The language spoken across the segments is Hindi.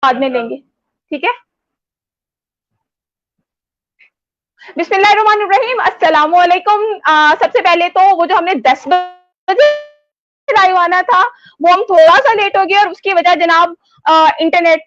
बाद में लेंगे, ठीक है। बिस्मिल्लाहिर्रहमानिर्रहीम, अस्सलाम वालेकुम। सबसे पहले तो वो जो हमने 10 बजे लाइव आना था वो हम थोड़ा सा लेट हो गए और उसकी वजह जनाब इंटरनेट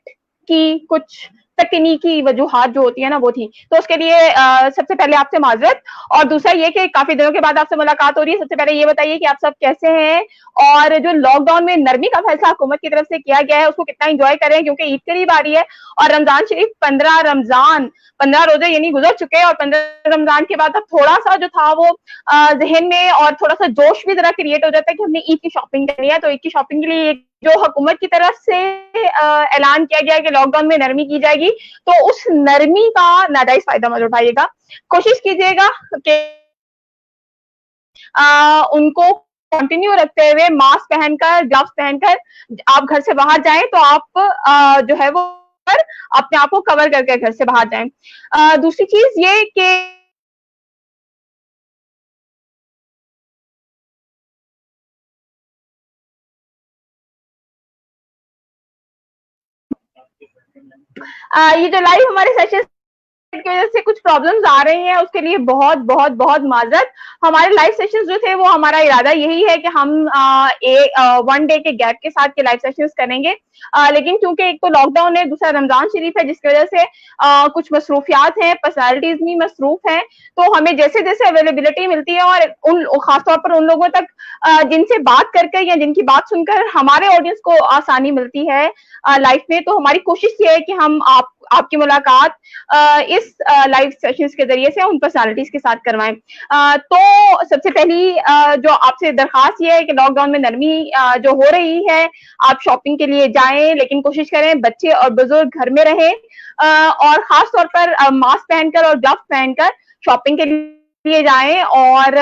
की कुछ तकनीकी वजूहात जो होती है ना वो थी, तो उसके लिए सबसे पहले आपसे माजरत। और दूसरा ये कि काफी दिनों के बाद आपसे मुलाकात हो रही है। सबसे पहले ये बताइए कि आप सब कैसे हैं और जो लॉकडाउन में नरमी का फैसला हुकूमत की तरफ से किया गया है उसको कितना एंजॉय कर रहे हैं, क्योंकि ईद करीब आ रही है और रमजान शरीफ 15 रोजे यानी गुजर चुके हैं और 15 रमजान के बाद अब थोड़ा सा जो था वो जहन में और थोड़ा सा जोश भी जरा क्रिएट हो जाता है कि हमने ईद की शॉपिंग करनी है। तो ईद की शॉपिंग के लिए जो हुकूमत की तरफ से ऐलान किया गया है कि लॉकडाउन में नरमी की जाएगी, तो उस नरमी का नाजायज फायदा मत उठाइएगा। कोशिश कीजिएगा कि उनको कंटिन्यू रखते हुए मास्क पहनकर, ग्लव्स पहनकर आप घर से बाहर जाएं, तो आप जो है वो अपने आप को कवर करके घर से बाहर जाएं। दूसरी चीज ये कि ये जो लाइव हमारे सेशन की वजह से कुछ प्रॉब्लम्स आ रही हैं उसके लिए बहुत बहुत बहुत माजरत। हमारे लाइव सेशंस जो थे वो हमारा इरादा यही है कि हम वन डे के गैप के साथ के लाइव सेशंस करेंगे, लेकिन क्योंकि एक तो लॉकडाउन है, दूसरा रमजान शरीफ है, जिसकी वजह से कुछ मसरूफियात हैं, पर्सनैलिटीज भी मसरूफ हैं, तो हमें जैसे जैसे अवेलेबिलिटी मिलती है और उन खासतौर पर उन लोगों तक जिनसे बात करके या जिनकी बात सुनकर हमारे ऑडियंस को आसानी मिलती है लाइफ में, तो हमारी कोशिश ये है कि हम आपकी मुलाकात इस लाइव सेशंस के जरिए से उन पर्सनालिटीज के साथ करवाएं। तो सबसे पहली जो आपसे दरखास्त ये है कि लॉकडाउन में नरमी जो हो रही है, आप शॉपिंग के लिए जाएं, लेकिन कोशिश करें बच्चे और बुजुर्ग घर में रहें और खास तौर पर मास्क पहनकर और ग्लव्स पहनकर शॉपिंग के लिए जाएं और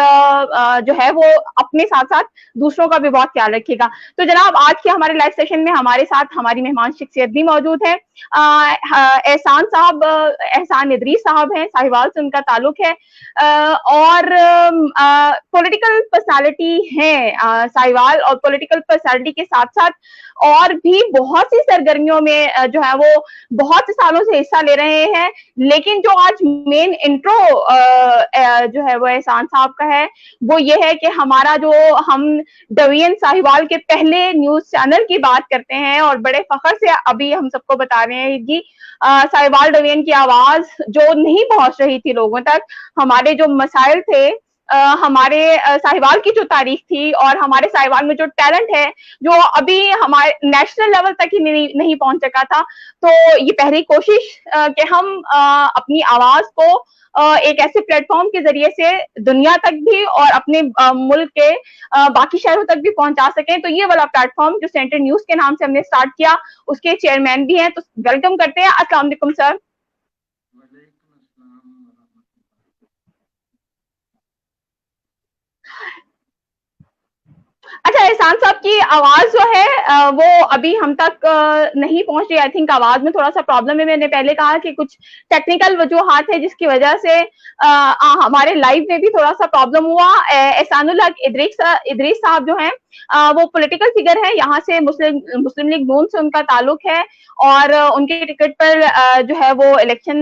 जो है वो अपने साथ साथ दूसरों का भी बहुत ख्याल रखिएगा। तो जनाब आज के हमारे लाइव सेशन में हमारे साथ हमारी मेहमान शख्सियत भी मौजूद है। एहसान साहब, एहसान इदरीस साहब हैं, साहिवाल से उनका ताल्लुक है और पॉलिटिकल पर्सनालिटी हैं साहिवाल, और पॉलिटिकल पर्सनालिटी के साथ साथ और भी बहुत सी सरगर्मियों में जो है वो बहुत से सालों से हिस्सा ले रहे हैं। लेकिन जो आज मेन इंट्रो जो है वो एहसान साहब का है वो ये है कि हमारा जो हम डवीएन साहिवाल के पहले न्यूज चैनल की बात करते हैं और बड़े फखर से अभी हम सबको बता रहे हैं कि साहिवाल डवीएन की आवाज जो नहीं पहुंच रही थी लोगों तक, हमारे जो मसाइल थे, हमारे साहिवाल की जो तारीख थी और हमारे साहिवाल में जो टैलेंट है जो अभी हमारे नेशनल लेवल तक ही नहीं पहुंच सका था, तो ये पहली कोशिश कि हम अपनी आवाज को एक ऐसे प्लेटफॉर्म के जरिए से दुनिया तक भी और अपने मुल्क के बाकी शहरों तक भी पहुंचा सकें। तो ये वाला प्लेटफॉर्म जो सेंटर न्यूज के नाम से हमने स्टार्ट किया उसके चेयरमैन भी हैं, तो वेलकम करते हैं। अस्सलाम वालेकुम सर। अच्छा, एहसान साहब की आवाज जो है वो अभी हम तक नहीं पहुंच रही। आई थिंक आवाज में थोड़ा सा प्रॉब्लम है। मैंने पहले कहा कि कुछ टेक्निकल वजूहात है जिसकी वजह से हमारे लाइव में भी थोड़ा सा प्रॉब्लम हुआ। एहसानुल्लाह इदरीस साहब जो हैं वो पॉलिटिकल फिगर है, यहाँ से मुस्लिम लीग नून से उनका ताल्लुक है और उनके टिकट पर जो है वो इलेक्शन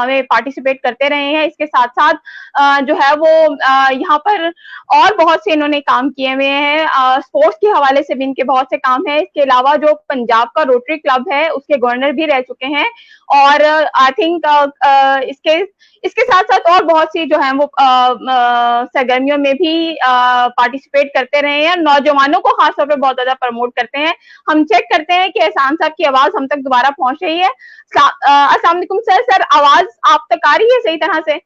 में पार्टिसिपेट करते रहे हैं। इसके साथ साथ जो है वो यहाँ पर और बहुत से इन्होंने काम किए हुए हैं। स्पोर्ट्स के हवाले से भी इनके बहुत से काम है। इसके अलावा जो पंजाब का रोटरी क्लब है उसके गवर्नर भी रह चुके हैं और आई थिंक इसके इसके साथ साथ और बहुत सी जो है वो सरगर्मियों में भी पार्टिसिपेट करते रहे हैं। नौजवानों को खासतौर पर बहुत ज्यादा प्रमोट करते हैं। हम चेक करते हैं कि एहसान साहब की आवाज हम तक दोबारा पहुंच रही है। अस्सलाम वालेकुम सर। सर आवाज आप तक आ रही है सही तरह से?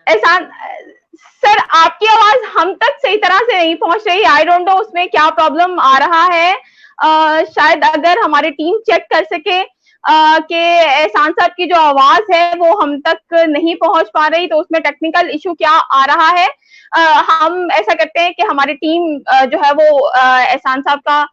एहसान सर, आपकी आवाज हम तक सही तरह से नहीं पहुंच रही। आई डोंट नो उसमें क्या प्रॉब्लम आ रहा है। शायद अगर हमारी टीम चेक कर सके कि एहसान साहब की जो आवाज है वो हम तक नहीं पहुंच पा रही, तो उसमें टेक्निकल इशू क्या आ रहा है। हम ऐसा करते हैं कि हमारी टीम जो है वो एहसान साहब का,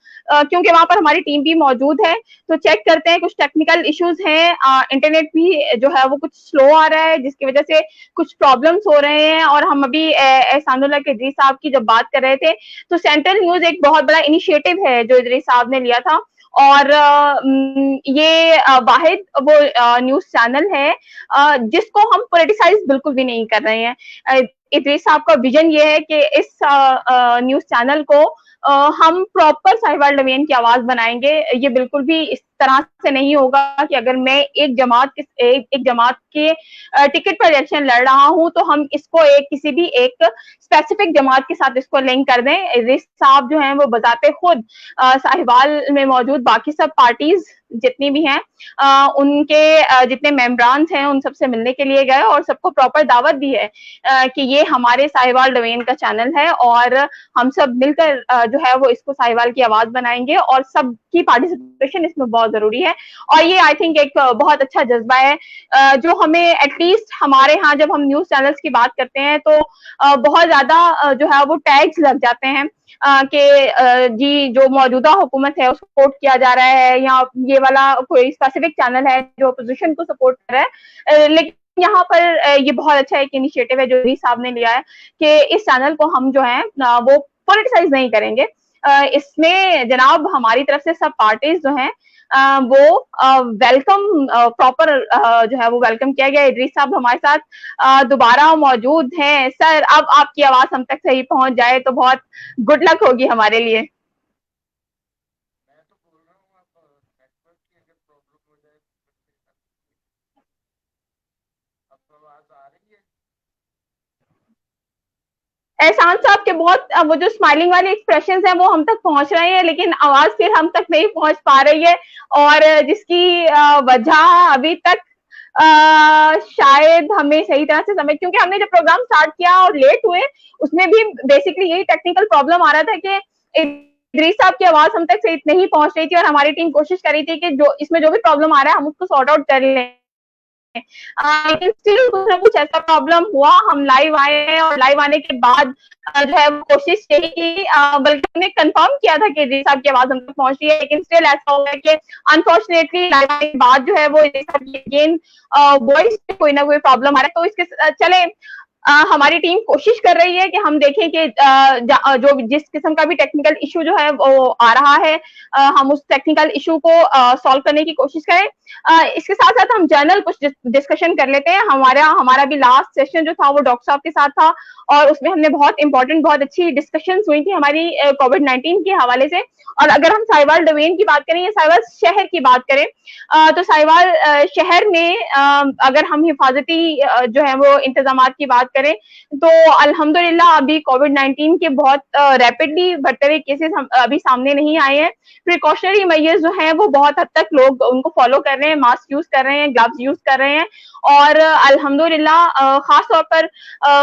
क्योंकि वहां पर हमारी टीम भी मौजूद है, तो चेक करते हैं कुछ टेक्निकल इश्यूज हैं, इंटरनेट भी जो है वो कुछ स्लो आ रहा है जिसकी वजह से कुछ प्रॉब्लम्स हो रहे हैं। और हम अभी एहसानुल्लाह के इदरीस साहब की जब बात कर रहे थे, तो सेंट्रल न्यूज एक बहुत बड़ा इनिशिएटिव है जो इदरीस साहब ने लिया था, और ये वाहिद वो न्यूज चैनल है जिसको हम पॉलिटिसाइज बिल्कुल भी नहीं कर रहे हैं। इदरीस साहब का विजन ये है कि इस न्यूज चैनल को हम प्रॉपर साहिवाल डोमेन की आवाज बनाएंगे। ये बिल्कुल भी इस तरह से नहीं होगा कि अगर मैं एक जमात के टिकट पर इलेक्शन लड़ रहा हूं तो हम इसको किसी भी एक स्पेसिफिक जमात के साथ इसको लिंक कर दें। इदरीस साहब जो हैं वो बताते खुद साहिवाल में मौजूद बाकी सब पार्टीज जितनी भी हैं उनके जितने मेंबरान हैं उन सबसे मिलने के लिए गए और सबको प्रॉपर दावत दी है कि ये हमारे साहिवाल डोमेन का चैनल है और हम सब मिलकर जो है वो इसको साहिवाल की आवाज बनाएंगे और सबकी पार्टिसिपेशन इसमें बहुत जरूरी है। और ये आई थिंक एक बहुत अच्छा जज्बा है जो हमें एटलीस्ट हमारे यहाँ जब हम न्यूज चैनल्स की बात करते हैं तो बहुत ज्यादा जो है वो टैग्स लग जाते हैं कि जी जो मौजूदा हुकूमत है उसको सपोर्ट किया जा रहा है, या ये वाला कोई स्पेसिफिक चैनल है जो अपोजिशन को सपोर्ट कर रहा है। लेकिन यहाँ पर ये बहुत अच्छा एक इनिशिएटिव है जो इदरीस साहब ने लिया है कि इस चैनल को हम जो है वो पॉलिटिसाइज नहीं करेंगे। इसमें जनाब हमारी तरफ से सब पार्टीज जो हैं वो वेलकम प्रॉपर जो है वो वेलकम किया गया। इदरीस साहब हमारे साथ दोबारा मौजूद हैं। सर अब आपकी आवाज हम तक सही पहुंच जाए तो बहुत गुड लक होगी हमारे लिए। एहसान साहब के बहुत वो जो स्माइलिंग वाले एक्सप्रेशन हैं वो हम तक पहुंच रहे हैं, लेकिन आवाज फिर हम तक नहीं पहुंच पा रही है, और जिसकी वजह अभी तक शायद हमें सही तरह से समझ, क्योंकि हमने जब प्रोग्राम स्टार्ट किया और लेट हुए उसमें भी बेसिकली यही टेक्निकल प्रॉब्लम आ रहा था कि इदरीस साहब की आवाज हम तक सही नहीं पहुंच रही थी, और हमारी टीम कोशिश कर रही थी कि जो इसमें जो भी प्रॉब्लम आ रहा है हम उसको सॉर्ट आउट कर लें। लेकिन स्टिल कुछ ना कुछ ऐसा प्रॉब्लम हुआ, हम लाइव आए हैं और लाइव आने के बाद जो है वो कोशिश यही की, बल्कि हमने कंफर्म किया था कि इदरीस साहब की आवाज हम तक पहुंच रही है, लेकिन स्टिल ऐसा हो गया कि अनफॉर्चुनेटली लाइव आने के बाद जो है वो इदरीस साहब की अगेन वॉइस में कोई ना कोई प्रॉब्लम आ रहा है। तो इसके चले हमारी टीम कोशिश कर रही है कि हम देखें कि जो जिस किस्म का भी टेक्निकल इशू जो है वो आ रहा है हम उस टेक्निकल इशू को सॉल्व करने की कोशिश करें। इसके साथ साथ हम जर्नल कुछ डिस्कशन कर लेते हैं। हमारा भी लास्ट सेशन जो था वो डॉक्टर साहब के साथ था, और उसमें हमने बहुत इंपॉर्टेंट बहुत अच्छी डिस्कशन हुई थी हमारी कोविड-19 के हवाले से। और अगर हम साहिवाल डोमेन की बात करें या साहिवाल शहर की बात करें तो साहिवाल शहर में अगर हम हिफाजती जो है वो इंतजाम की बात करें तो अल्हम्दुलिल्लाह अभी कोविड-19 के बहुत रैपिडली बढ़ते हुए केसेस अभी सामने नहीं आए हैं। प्रिकॉशनरी मेजर्स जो हैं वो बहुत हद तक लोग उनको फॉलो कर रहे हैं, मास्क यूज कर रहे हैं, ग्लव्स यूज कर रहे हैं, और अल्हम्दुलिल्लाह खास तौर पर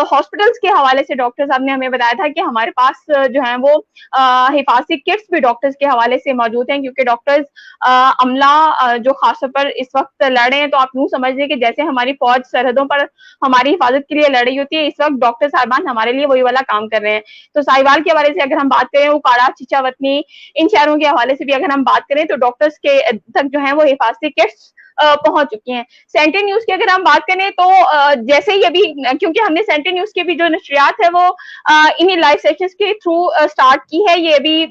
हॉस्पिटल्स के हवाले से डॉक्टर साहब ने हमें बताया था कि हमारे पास जो है वो हिफाजती किट्स भी डॉक्टर्स के हवाले से मौजूद हैं, क्योंकि डॉक्टर्स अमला जो खासतौर पर इस वक्त लड़ रहे हैं, तो आप यूं समझ लें कि जैसे हमारी फौज सरहदों पर हमारी हिफाजत के लिए लड़ रही होती है, इस वक्त डॉक्टर साहबान हमारे लिए वही वाला काम कर रहे हैं। तो साहिवाल के हवाले से अगर हम बात करें, उकाड़ा, चिचावतनी, इन शहरों के हवाले से भी अगर हम बात करें तो डॉक्टर्स के तक जो है वो हिफाजती किट्स पहुंच चुकी हैं। सेंट्रल न्यूज की अगर हम बात करें तो जैसे ही अभी, क्योंकि हमने सेंट्रल न्यूज की भी जो नशरियात है वो इन्हीं लाइव सेशंस के थ्रू स्टार्ट की है। ये अभी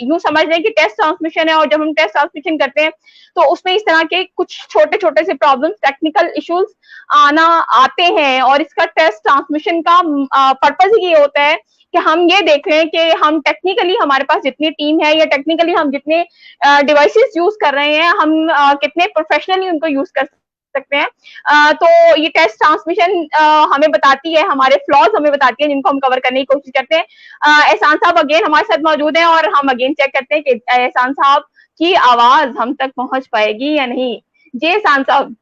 यूं समझ लें कि टेस्ट ट्रांसमिशन है, और जब हम टेस्ट ट्रांसमिशन करते हैं तो उसमें इस तरह के कुछ छोटे छोटे से प्रॉब्लम्स, टेक्निकल इश्यूज आते हैं, और इसका टेस्ट ट्रांसमिशन का पर्पज ही ये होता है कि हम ये देख रहे हैं कि हम टेक्निकली हमारे पास जितनी टीम है या टेक्निकली हम जितने डिवाइसेस यूज कर रहे हैं हम कितने प्रोफेशनली उनको यूज कर सकते हैं। तो ये टेस्ट ट्रांसमिशन हमें बताती है, हमारे फ्लॉज हमें बताती है जिनको हम कवर करने की कोशिश करते हैं। एहसान साहब अगेन हमारे साथ मौजूद हैं और हम अगेन चेक करते हैं कि एहसान साहब की आवाज हम तक पहुंच पाएगी या नहीं। जी एहसान साहब।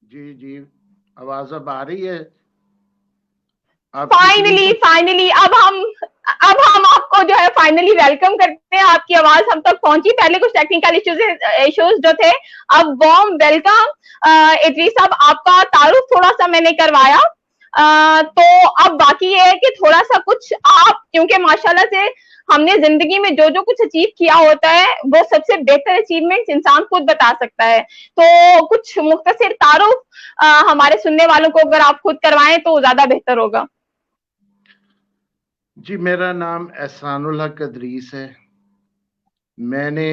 जी जी, आवाज अब आ रही है? आपकी टीम फाइनली को। फाइनली अब हम आपको जो है फाइनली वेलकम करते हैं, आपकी आवाज हम तक पहुंची, पहले कुछ टेक्निकल इश्यूज जो थे, अब वार्म वेलकम। इदरीस साहब, आपका तारुफ थोड़ा सा मैंने करवाया, तो अब बाकी ये है कि थोड़ा सा कुछ आप, क्योंकि माशाल्लाह से हमने जिंदगी में जो जो कुछ अचीव किया होता है वो सबसे बेहतर अचीवमेंट्स इंसान खुद बता सकता है, तो कुछ मुख्तसर तारुफ हमारे सुनने वालों को अगर आप खुद करवाएं तो ज्यादा बेहतर होगा। जी, मेरा नाम एहसानुल हक अदरीस है। मैंने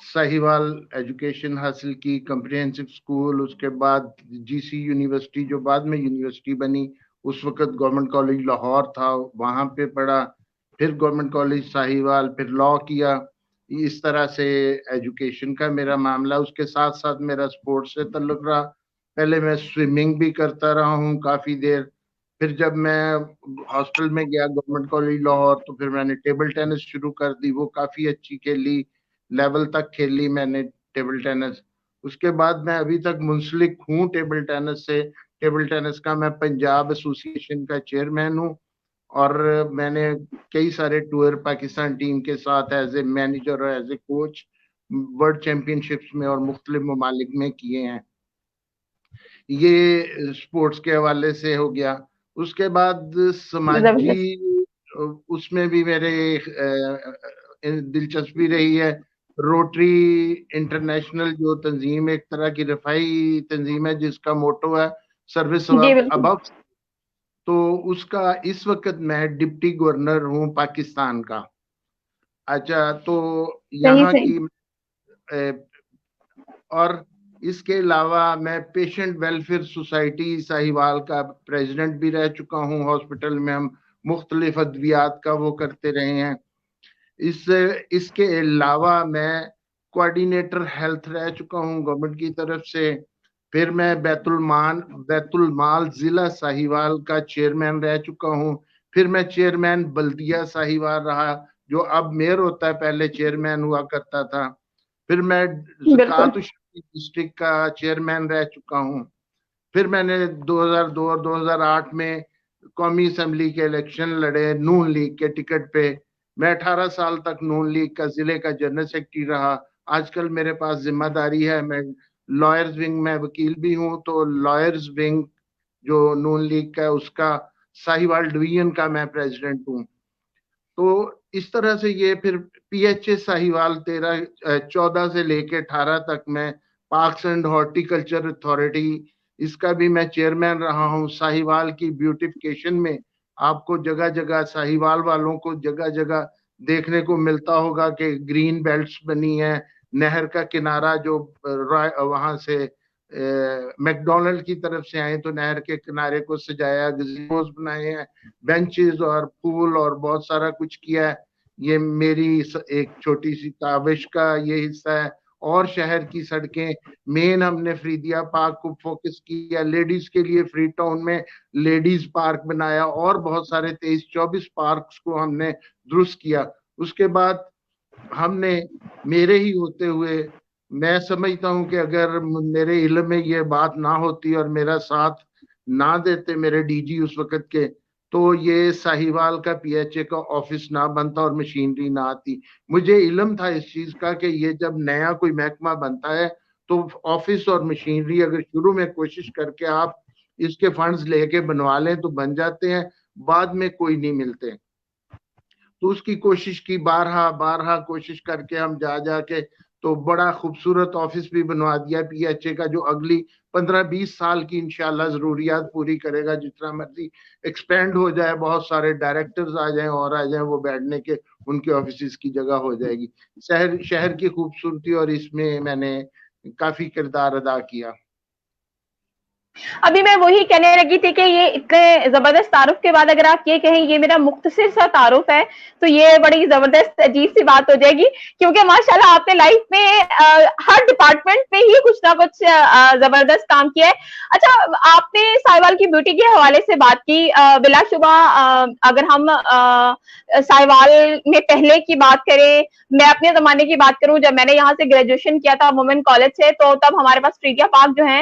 साहिवाल एजुकेशन हासिल की, कम्प्रिहेंसिव स्कूल, उसके बाद जीसी यूनिवर्सिटी जो बाद में यूनिवर्सिटी बनी, उस वक्त गवर्नमेंट कॉलेज लाहौर था, वहाँ पे पढ़ा। फिर गवर्नमेंट कॉलेज साहिवाल, फिर लॉ किया। इस तरह से एजुकेशन का मेरा मामला। उसके साथ साथ मेरा स्पोर्ट्स से ताल्लुक रहा। पहले मैं स्विमिंग भी करता रहा हूँ काफ़ी देर। फिर जब मैं हॉस्टल में गया गवर्नमेंट कॉलेज लाहौर, तो फिर मैंने टेबल टेनिस शुरू कर दी, वो काफ़ी अच्छी खेली, लेवल तक खेली मैंने टेबल टेनिस। उसके बाद मैं अभी तक मुंसलिक हूँ टेबल टेनिस से। टेबल टेनिस का मैं पंजाब एसोसिएशन का चेयरमैन हूँ, और मैंने कई सारे टूर पाकिस्तान टीम के साथ एज ए मैनेजर और as a coach world championships में और मुख्तलिफ ममालिक में किए हैं। ये स्पोर्ट्स के हवाले से हो गया। उसके बाद जबरदस्त। समाजी उसमें भी मेरे दिलचस्पी रही है। रोटरी इंटरनेशनल जो तंजीम, एक तरह की रफाई तंजीम है, जिसका मोटो है सर्विस जी बिल्कुल। अबव। तो उसका इस वक्त मैं डिप्टी गवर्नर हूँ पाकिस्तान का। अच्छा, तो सही यहाँ सही। की और इसके अलावा मैं पेशेंट वेलफेयर सोसाइटी साहिवाल का प्रेसिडेंट भी रह चुका हूँ। हॉस्पिटल में हम मुख्तलिफ अद्वियात का वो करते रहे हैं। इसके अलावा मैं कोऑर्डिनेटर हेल्थ रह चुका हूँ गवर्नमेंट की तरफ से। फिर मैं बैतुल माल जिला साहिवाल का चेयरमैन रह चुका हूँ। फिर मैं चेयरमैन बल्दिया साहिवाल रहा, जो अब मेयर होता है, पहले चेयरमैन हुआ करता था। फिर मैं बिल्कुल। ज़कात डिस्ट्रिक्ट का चेयरमैन रह चुका हूँ। फिर मैंने 2002 और 2008 में कौमी असम्बली के इलेक्शन लड़े नून लीग के टिकट पे। मैं 18 साल तक नून लीग का जिले का जनरल सेक्रेटरी रहा। आजकल मेरे पास जिम्मेदारी है, मैं लॉयर्स विंग में वकील भी हूँ, तो लॉयर्स विंग जो नून लीग का है उसका साहिवाल डिवीजन का मैं प्रेसिडेंट हूँ। तो इस तरह से ये फिर पीएचए साहिवाल 14 से लेके 18 तक मैं पार्क्स एंड हॉर्टिकल्चर अथॉरिटी, इसका भी मैं चेयरमैन रहा हूँ। साहिवाल की ब्यूटिफिकेशन में आपको जगह जगह साहिवाल वालों को जगह जगह देखने को मिलता होगा कि ग्रीन बेल्ट्स बनी है। नहर का किनारा जो वहां से मैकडोनल्ड की तरफ से आए तो नहर के किनारे को सजाया, गज़ीबोस बनाए हैं, बेंचेस और पूल और बहुत सारा कुछ किया है। ये मेरी एक छोटी सी काविश का ये हिस्सा है। और शहर की सड़कें मेन हमने फरीदिया पार्क को फोकस किया, लेडीज के लिए फ्री टाउन में लेडीज पार्क बनाया, और बहुत सारे 23-24 पार्क्स को हमने दुरुस्त किया। उसके बाद हमने, मेरे ही होते हुए, मैं समझता हूं कि अगर मेरे इल्म में ये बात ना होती और मेरा साथ ना देते मेरे डीजी उस वक्त के, तो ये साहिवाल का पीएचए का ऑफिस ना बनता और मशीनरी ना आती। मुझे इल्म था इस चीज का कि ये जब नया कोई महकमा बनता है तो ऑफिस और मशीनरी अगर शुरू में कोशिश करके आप इसके फंड्स लेके बनवा लें तो बन जाते हैं, बाद में कोई नहीं मिलते। तो उसकी कोशिश की, बारहा बारहा कोशिश करके हम जा जाके तो बड़ा खूबसूरत ऑफिस भी बनवा दिया पीएचए का, जो अगली 15-20 साल की इंशाल्लाह जरूरियात पूरी करेगा। जितना मर्जी एक्सपेंड हो जाए, बहुत सारे डायरेक्टर्स आ जाएं और आ जाएं, वो बैठने के उनके ऑफिस की जगह हो जाएगी। शहर शहर की खूबसूरती, और इसमें मैंने काफी किरदार अदा किया। अभी मैं वही कहने लगी थी कि ये इतने जबरदस्त तारुफ के बाद अगर आप ये कहें ये मेरा मुख्तसर सा तारुफ है, तो ये बड़ी जबरदस्त अजीब सी बात हो जाएगी, क्योंकि माशाल्लाह आपने लाइफ में हर डिपार्टमेंट में ही कुछ ना कुछ जबरदस्त काम किया है। अच्छा, आपने साहिवाल की ब्यूटी के हवाले से बात की, बिलाशुबा अगर हम साहिवाल में पहले की बात करें, मैं अपने जमाने की बात करूं, जब मैंने यहाँ से ग्रेजुएशन किया था वुमेन कॉलेज से, तो तब हमारे पास फ्रीडिया पार्क जो है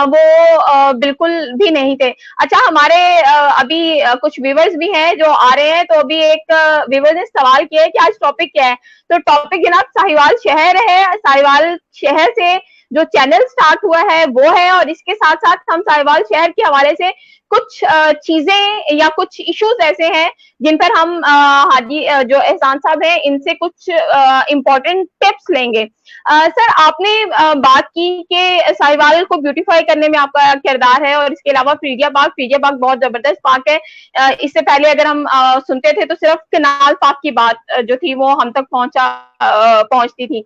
वो बिल्कुल भी नहीं थे। अच्छा, हमारे अभी कुछ व्यूवर्स भी हैं जो आ रहे हैं, तो अभी एक व्यूवर ने सवाल किया है कि आज टॉपिक क्या है। तो टॉपिक जनाब साहिवाल शहर है। साहिवाल शहर से जो चैनल स्टार्ट हुआ है वो है, और इसके साथ साथ हम साहिवाल शहर के हवाले से कुछ चीजें या कुछ इश्यूज ऐसे हैं जिन पर हम हाजी जो एहसान साहब हैं इनसे कुछ इम्पोर्टेंट टिप्स लेंगे। सर, आपने बात की कि साहिवाल को ब्यूटीफाई करने में आपका किरदार है, और इसके अलावा फ्रीजिया पार्क बहुत जबरदस्त पार्क है। इससे पहले अगर हम सुनते थे तो सिर्फ कनाल पार्क की बात जो थी वो हम तक पहुंचती थी।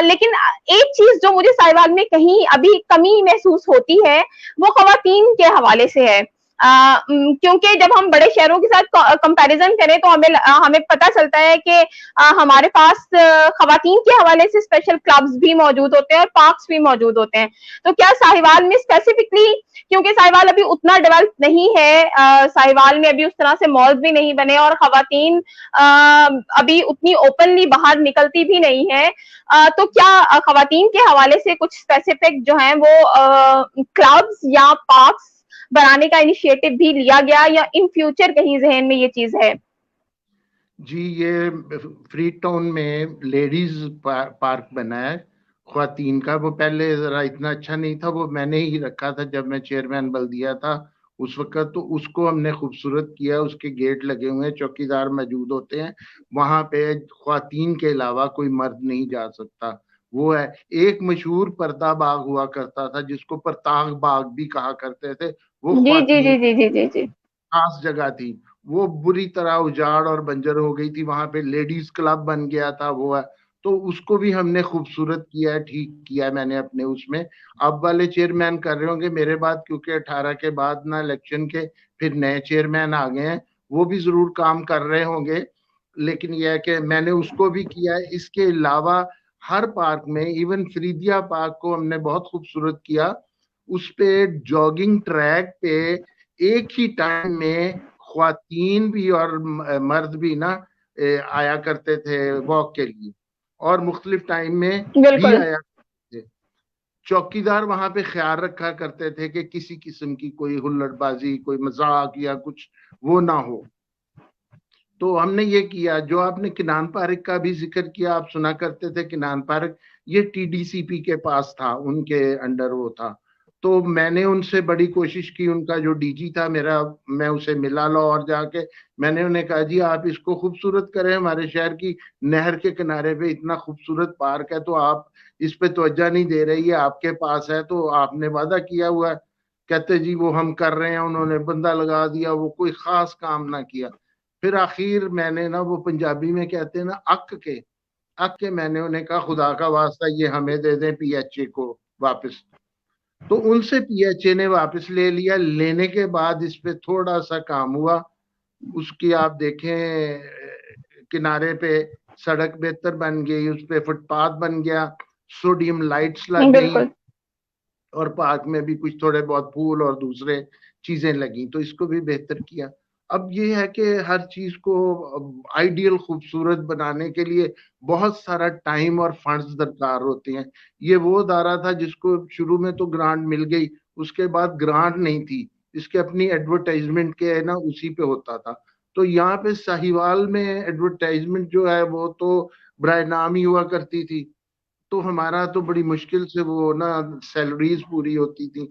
लेकिन एक चीज जो मुझे साहिवाल में कहीं अभी कमी महसूस होती है वो खवातीन के हवाले से है। क्योंकि जब हम बड़े शहरों के साथ कंपैरिजन करें तो हमें पता चलता है कि हमारे पास खवातीन के हवाले से स्पेशल क्लब्स भी मौजूद होते हैं और पार्क्स भी मौजूद होते हैं। तो क्या साहिवाल में स्पेसिफिकली, क्योंकि साहिवाल अभी उतना डेवलप नहीं है, साहिवाल में अभी उस तरह से मॉल्स भी नहीं बने और खवातीन अभी उतनी ओपनली बाहर निकलती भी नहीं है, तो क्या खवातीन के हवाले से कुछ स्पेसिफिक जो है वो क्लब्स या पार्क्स बनाने का इनिशिएटिव भी लिया गया, या इन फ्यूचर कहीं जहन में ये चीज है? जी, ये फ्री टाउन में लेडीज पार्क बना है ख्वातीन का। वो पहले जरा इतना अच्छा नहीं था, वो मैंने ही रखा था जब मैं चेयरमैन बल्दिया था उस वक्त। तो उसको हमने खूबसूरत किया, उसके गेट लगे हुए हैं, चौकीदार मौजूद होते हैं वहां पे। ख्वातीन के अलावा कोई मर्द नहीं जा सकता। वो है एक मशहूर पर्दा बाग हुआ करता था जिसको परताग बाग भी कहा करते थे, वो जी जी ख्वातीन जी जी जी जी जी। खास जगह थी। वो बुरी तरह उजाड़ और बंजर हो गई थी, वहां पे लेडीज क्लब बन गया था वो है। तो उसको भी हमने खूबसूरत किया है, ठीक किया है मैंने अपने उसमें। अब वाले चेयरमैन कर रहे होंगे मेरे बाद, क्योंकि 18 के बाद ना इलेक्शन के फिर नए चेयरमैन आ गए हैं, वो भी जरूर काम कर रहे होंगे। लेकिन यह है कि मैंने उसको भी किया है। इसके अलावा हर पार्क में, इवन फरीदिया पार्क को हमने बहुत खूबसूरत किया। उस पे जॉगिंग ट्रैक पे एक ही टाइम में ख्वातीन भी और मर्द भी ना आया करते थे वॉक के लिए, और मुख्तलिफ टाइम में भी बिल्कुल। आया करते थे। चौकीदार वहां पे ख्याल रखा करते थे कि किसी किस्म की कोई हुल्लड़बाजी, कोई मजाक या कुछ वो ना हो। तो हमने ये किया। जो आपने किनान पार्क का भी जिक्र किया, आप सुना करते थे किनान पार्क, ये टीडीसीपी के पास था, उनके अंडर वो था। तो मैंने उनसे बड़ी कोशिश की, उनका जो डीजी था मेरा, मैं उसे मिला लाहौर जाके। मैंने उन्हें कहा जी आप इसको खूबसूरत करें, हमारे शहर की नहर के किनारे पे इतना खूबसूरत पार्क है, तो आप इस पे तवज्जो नहीं दे रही है, आपके पास है तो आपने वादा किया हुआ है। कहते जी वो हम कर रहे हैं, उन्होंने बंदा लगा दिया, वो कोई खास काम ना किया। फिर आखिर मैंने ना, वो पंजाबी में कहते हैं ना अक के मैंने उन्हें कहा खुदा का वास्ता ये हमें दे दें पीएचए को वापस। तो उनसे पीएचए ने वापस ले लिया। लेने के बाद इस पे थोड़ा सा काम हुआ। उसकी आप देखें किनारे पे सड़क बेहतर बन गई, उस पे फुटपाथ बन गया, सोडियम लाइट्स लग गई, बिल्कुल। और पार्क में भी कुछ थोड़े बहुत फूल और दूसरे चीजें लगी, तो इसको भी बेहतर किया। अब ये है कि हर चीज को आइडियल खूबसूरत बनाने के लिए बहुत सारा टाइम और फंड्स दरकार होते हैं। ये वो अदारा था जिसको शुरू में तो ग्रांट मिल गई, उसके बाद ग्रांट नहीं थी, इसके अपनी एडवर्टाइजमेंट के ना उसी पे होता था। तो यहाँ पे साहिवाल में एडवर्टाइजमेंट जो है वो तो बराए नाम ही हुआ करती थी। तो हमारा तो बड़ी मुश्किल से वो ना सैलरीज पूरी होती थी।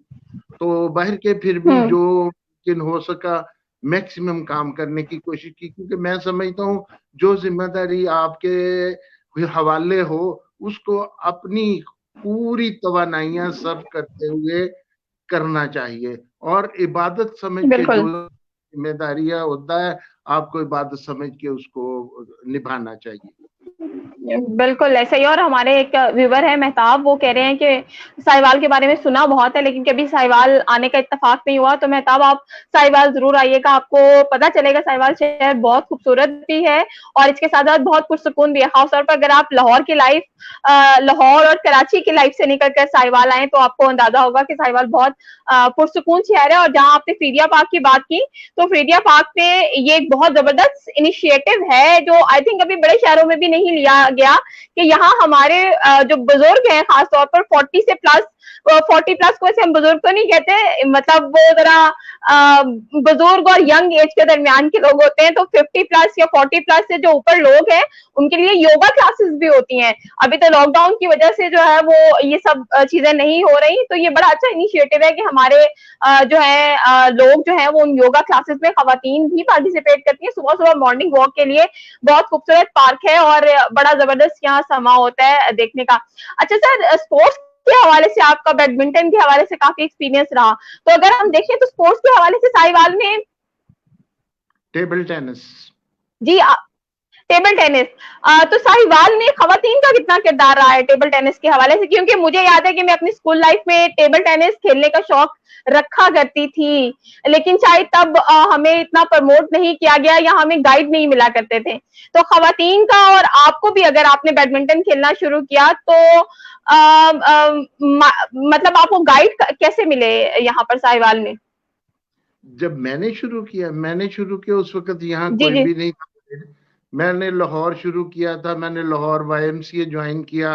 तो बाहर के फिर भी हम्म। जो मुमकिन हो सका मैक्सिमम काम करने की कोशिश की, क्योंकि मैं समझता हूँ जो जिम्मेदारी आपके हवाले हो उसको अपनी पूरी तवानाइयां सर्व करते हुए करना चाहिए, और इबादत समझ के बिल्कुल। जो जिम्मेदारियां होता है आपको इबादत समझ के उसको निभाना चाहिए। बिल्कुल ऐसा ही। और हमारे एक व्यूवर है मेहताब, वो कह रहे हैं कि साहिवाल के बारे में सुना बहुत है लेकिन कभी साहिवाल आने का इत्तेफाक नहीं हुआ। तो मेहताब, आप साहिवाल जरूर आइएगा, आपको पता चलेगा साहिवाल शहर बहुत खूबसूरत भी है और इसके साथ साथ बहुत पुरसुकून भी है। खासतौर पर अगर आप लाहौर की लाइफ, लाहौर और कराची की लाइफ से निकल कर साहिवाल आए तो आपको अंदाजा होगा कि साहिवाल बहुत पुरसुकून शहर है। और जहां आपने फ्रीदिया पार्क की बात की, तो फ्रीदिया पार्क में ये एक बहुत जबरदस्त इनिशिएटिव है जो आई थिंक अभी बड़े शहरों में भी नहीं लिया गया, कि यहाँ हमारे जो बुजुर्ग हैं, खासतौर पर 40 से प्लस 40 प्लस को वैसे हम बुजुर्ग तो नहीं कहते, मतलब वो जरा बुजुर्ग और यंग एज के दरमियान के लोग होते हैं, तो 50 प्लस या 40 प्लस से जो ऊपर लोग हैं उनके लिए योगा क्लासेस भी होती हैं। अभी तो लॉकडाउन की वजह से जो है वो ये सब चीजें नहीं हो रही, तो ये बड़ा अच्छा इनिशिएटिव है कि हमारे जो है लोग जो है वो उन योगा क्लासेस में खवातीन भी पार्टिसिपेट करती है। सुबह सुबह मॉर्निंग वॉक के लिए बहुत खूबसूरत पार्क है और बड़ा जबरदस्त यहाँ समा होता है देखने का। अच्छा सर, स्पोर्ट्स के हवाले से आपका बैडमिंटन के हवाले से काफी एक्सपीरियंस रहा, तो अगर हम देखें तो स्पोर्ट्स के हवाले से साहिवाल में टेबल टेनिस। जी टेबल टेनिस, तो साहिवाल में खवातीन का कितना किरदार रहा है टेबल टेनिस के हवाले से? क्योंकि मुझे याद है कि मैं अपनी स्कूल लाइफ में टेबल टेनिस खेलने का शौक रखा करती थी, लेकिन शायद तब हमें इतना प्रमोट नहीं किया गया या हमें गाइड नहीं मिला करते थे। तो खवातीन का, और आपको भी अगर आपने बैडमिंटन खेलना शुरू किया तो मतलब आपको गाइड कैसे मिले यहाँ पर साहिवाल में? जब मैंने शुरू किया उस वक्त यहाँ जी कोई जी। भी नहीं था। मैंने लाहौर शुरू किया था, मैंने लाहौर वाईएमसीए ज्वाइन किया।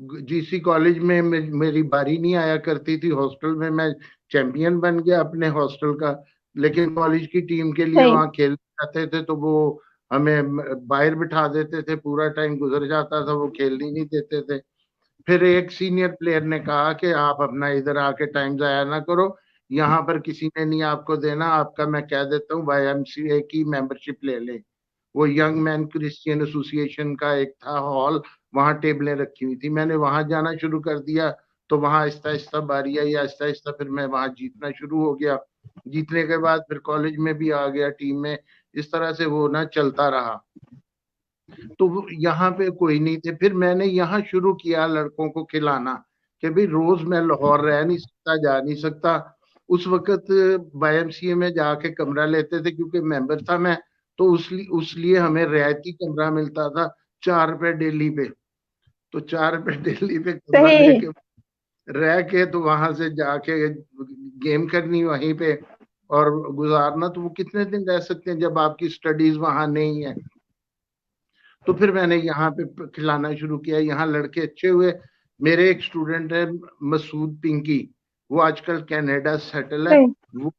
जीसी कॉलेज में मेरी बारी नहीं आया करती थी, हॉस्टल में मैं चैंपियन बन गया अपने हॉस्टल का। लेकिन कॉलेज की टीम के लिए सही। वहाँ खेलने जाते थे तो वो हमें बाहर बिठा देते थे, पूरा टाइम गुजर जाता था, वो खेलने नहीं देते थे। फिर एक सीनियर प्लेयर ने कहा कि आप अपना इधर आके टाइम जाया ना करो, यहाँ पर किसी ने नहीं आपको देना, आपका मैं कह देता हूँ वाईएमसीए की मेंबरशिप ले ले। वो यंग मैन क्रिश्चियन एसोसिएशन का एक था हॉल, वहां टेबलें रखी हुई थी, मैंने वहां जाना शुरू कर दिया। तो वहां आहिस्ता आहिस्ता बारी आई, आहिस्ता आहिस्ता फिर मैं वहां जीतना शुरू हो गया। जीतने के बाद फिर कॉलेज में भी आ गया टीम में। इस तरह से वो ना चलता रहा। तो यहाँ पे कोई नहीं थे, फिर मैंने यहाँ शुरू किया लड़कों को खिलाना कि भाई रोज मैं लाहौर रह नहीं सकता, जा नहीं सकता। उस वक्त वाईएमसीए में जाके कमरा लेते थे क्योंकि मेंबर था मैं। तो उस लिए हमें रियायती कमरा मिलता था 4 रुपए डेली पे। तो 4 रुपए डेली पे कमरा सही। लेके रह के तो वहां से जाके गेम करनी वहीं पे और गुजारना। तो वो कितने दिन रह सकते हैं जब आपकी स्टडीज वहां नहीं है। तो फिर मैंने यहाँ पे खिलाना शुरू किया, यहाँ लड़के अच्छे हुए। मेरे एक स्टूडेंट है मसूद पिंकी, वो आजकल कनाडा सेटल है। सही। वो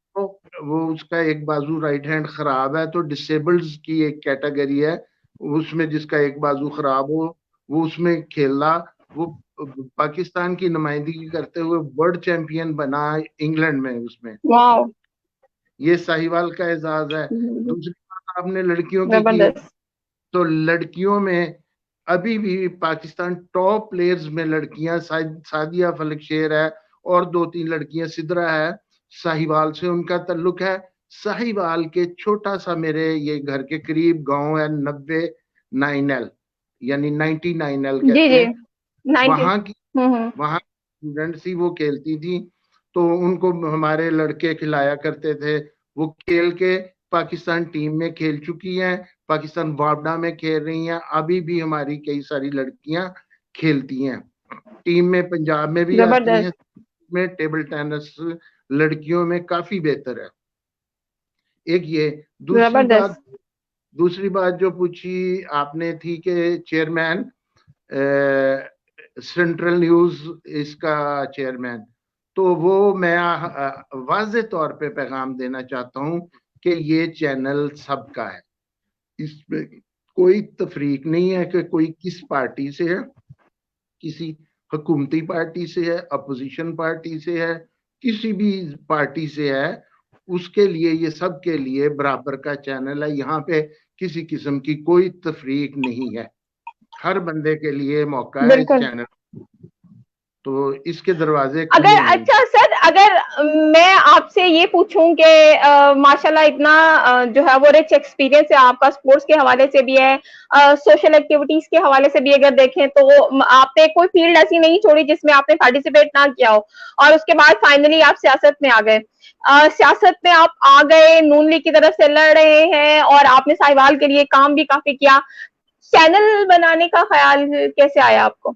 वो उसका एक बाजू राइट हैंड खराब है, तो डिसेबल्ड की एक कैटेगरी है उसमें, जिसका एक बाजू खराब हो वो उसमें खेला। वो पाकिस्तान की नुमाइंदगी करते हुए वर्ल्ड चैंपियन बना इंग्लैंड में उसमें। वाह। ये साहिवाल का एजाज है। दूसरी बात आपने लड़कियों की जबरदस्त। तो लड़कियों में अभी भी पाकिस्तान टॉप प्लेयर्स में लड़कियां सादिया फलक शेर है और 2-3 लड़कियां सिद्रा है, साहिवाल से उनका ताल्लुक है। साहिवाल के छोटा सा मेरे ये घर के करीब गांव है 99L, यानी 99L जी कहते जी। हैं। 90। वहां की हम्म। वहां स्टूडेंट थी, वो खेलती थी। तो उनको हमारे लड़के खिलाया करते थे। वो खेल के पाकिस्तान टीम में खेल चुकी हैं, पाकिस्तान वापडा में खेल रही हैं। अभी भी हमारी कई सारी लड़कियां खेलती हैं, टीम में पंजाब में भी आती हैं। जबरदस्त। में टेबल टेनिस लड़कियों में काफी बेहतर है। एक ये। दूसरी बात जबरदस्त। दूसरी बात जो पूछी आपने थी कि चेयरमैन, सेंट्रल न्यूज इसका चेयरमैन, तो वो मैं वाज़े तौर पे पैगाम देना चाहता हूँ कि ये चैनल सबका है, इसमें कोई तफरीक नहीं है कि कोई किस पार्टी से है, किसी हुकूमती पार्टी से है, अपोजिशन पार्टी से है, किसी भी पार्टी से है। उसके लिए ये सबके लिए बराबर का चैनल है। यहाँ पे किसी किस्म की कोई तफरीक नहीं है, हर बंदे के लिए मौका है इस बिल्कुल। चैनल। तो इसके दरवाजे अगर, खुले नहीं। अच्छा सर, अगर मैं आपसे ये पूछूं कि माशाल्लाह इतना जो है वो रिच एक्सपीरियंस है आपका, स्पोर्ट्स के हवाले से भी है, सोशल एक्टिविटीज के हवाले से भी अगर देखें तो आपने कोई फील्ड ऐसी नहीं छोड़ी जिसमें आपने पार्टिसिपेट ना किया हो, और उसके बाद फाइनली आप सियासत में आ गए। सियासत में आप आ गए, नून लीग की तरफ से लड़ रहे हैं और आपने साहिवाल के लिए काम भी काफी किया। चैनल बनाने का ख्याल कैसे आया आपको?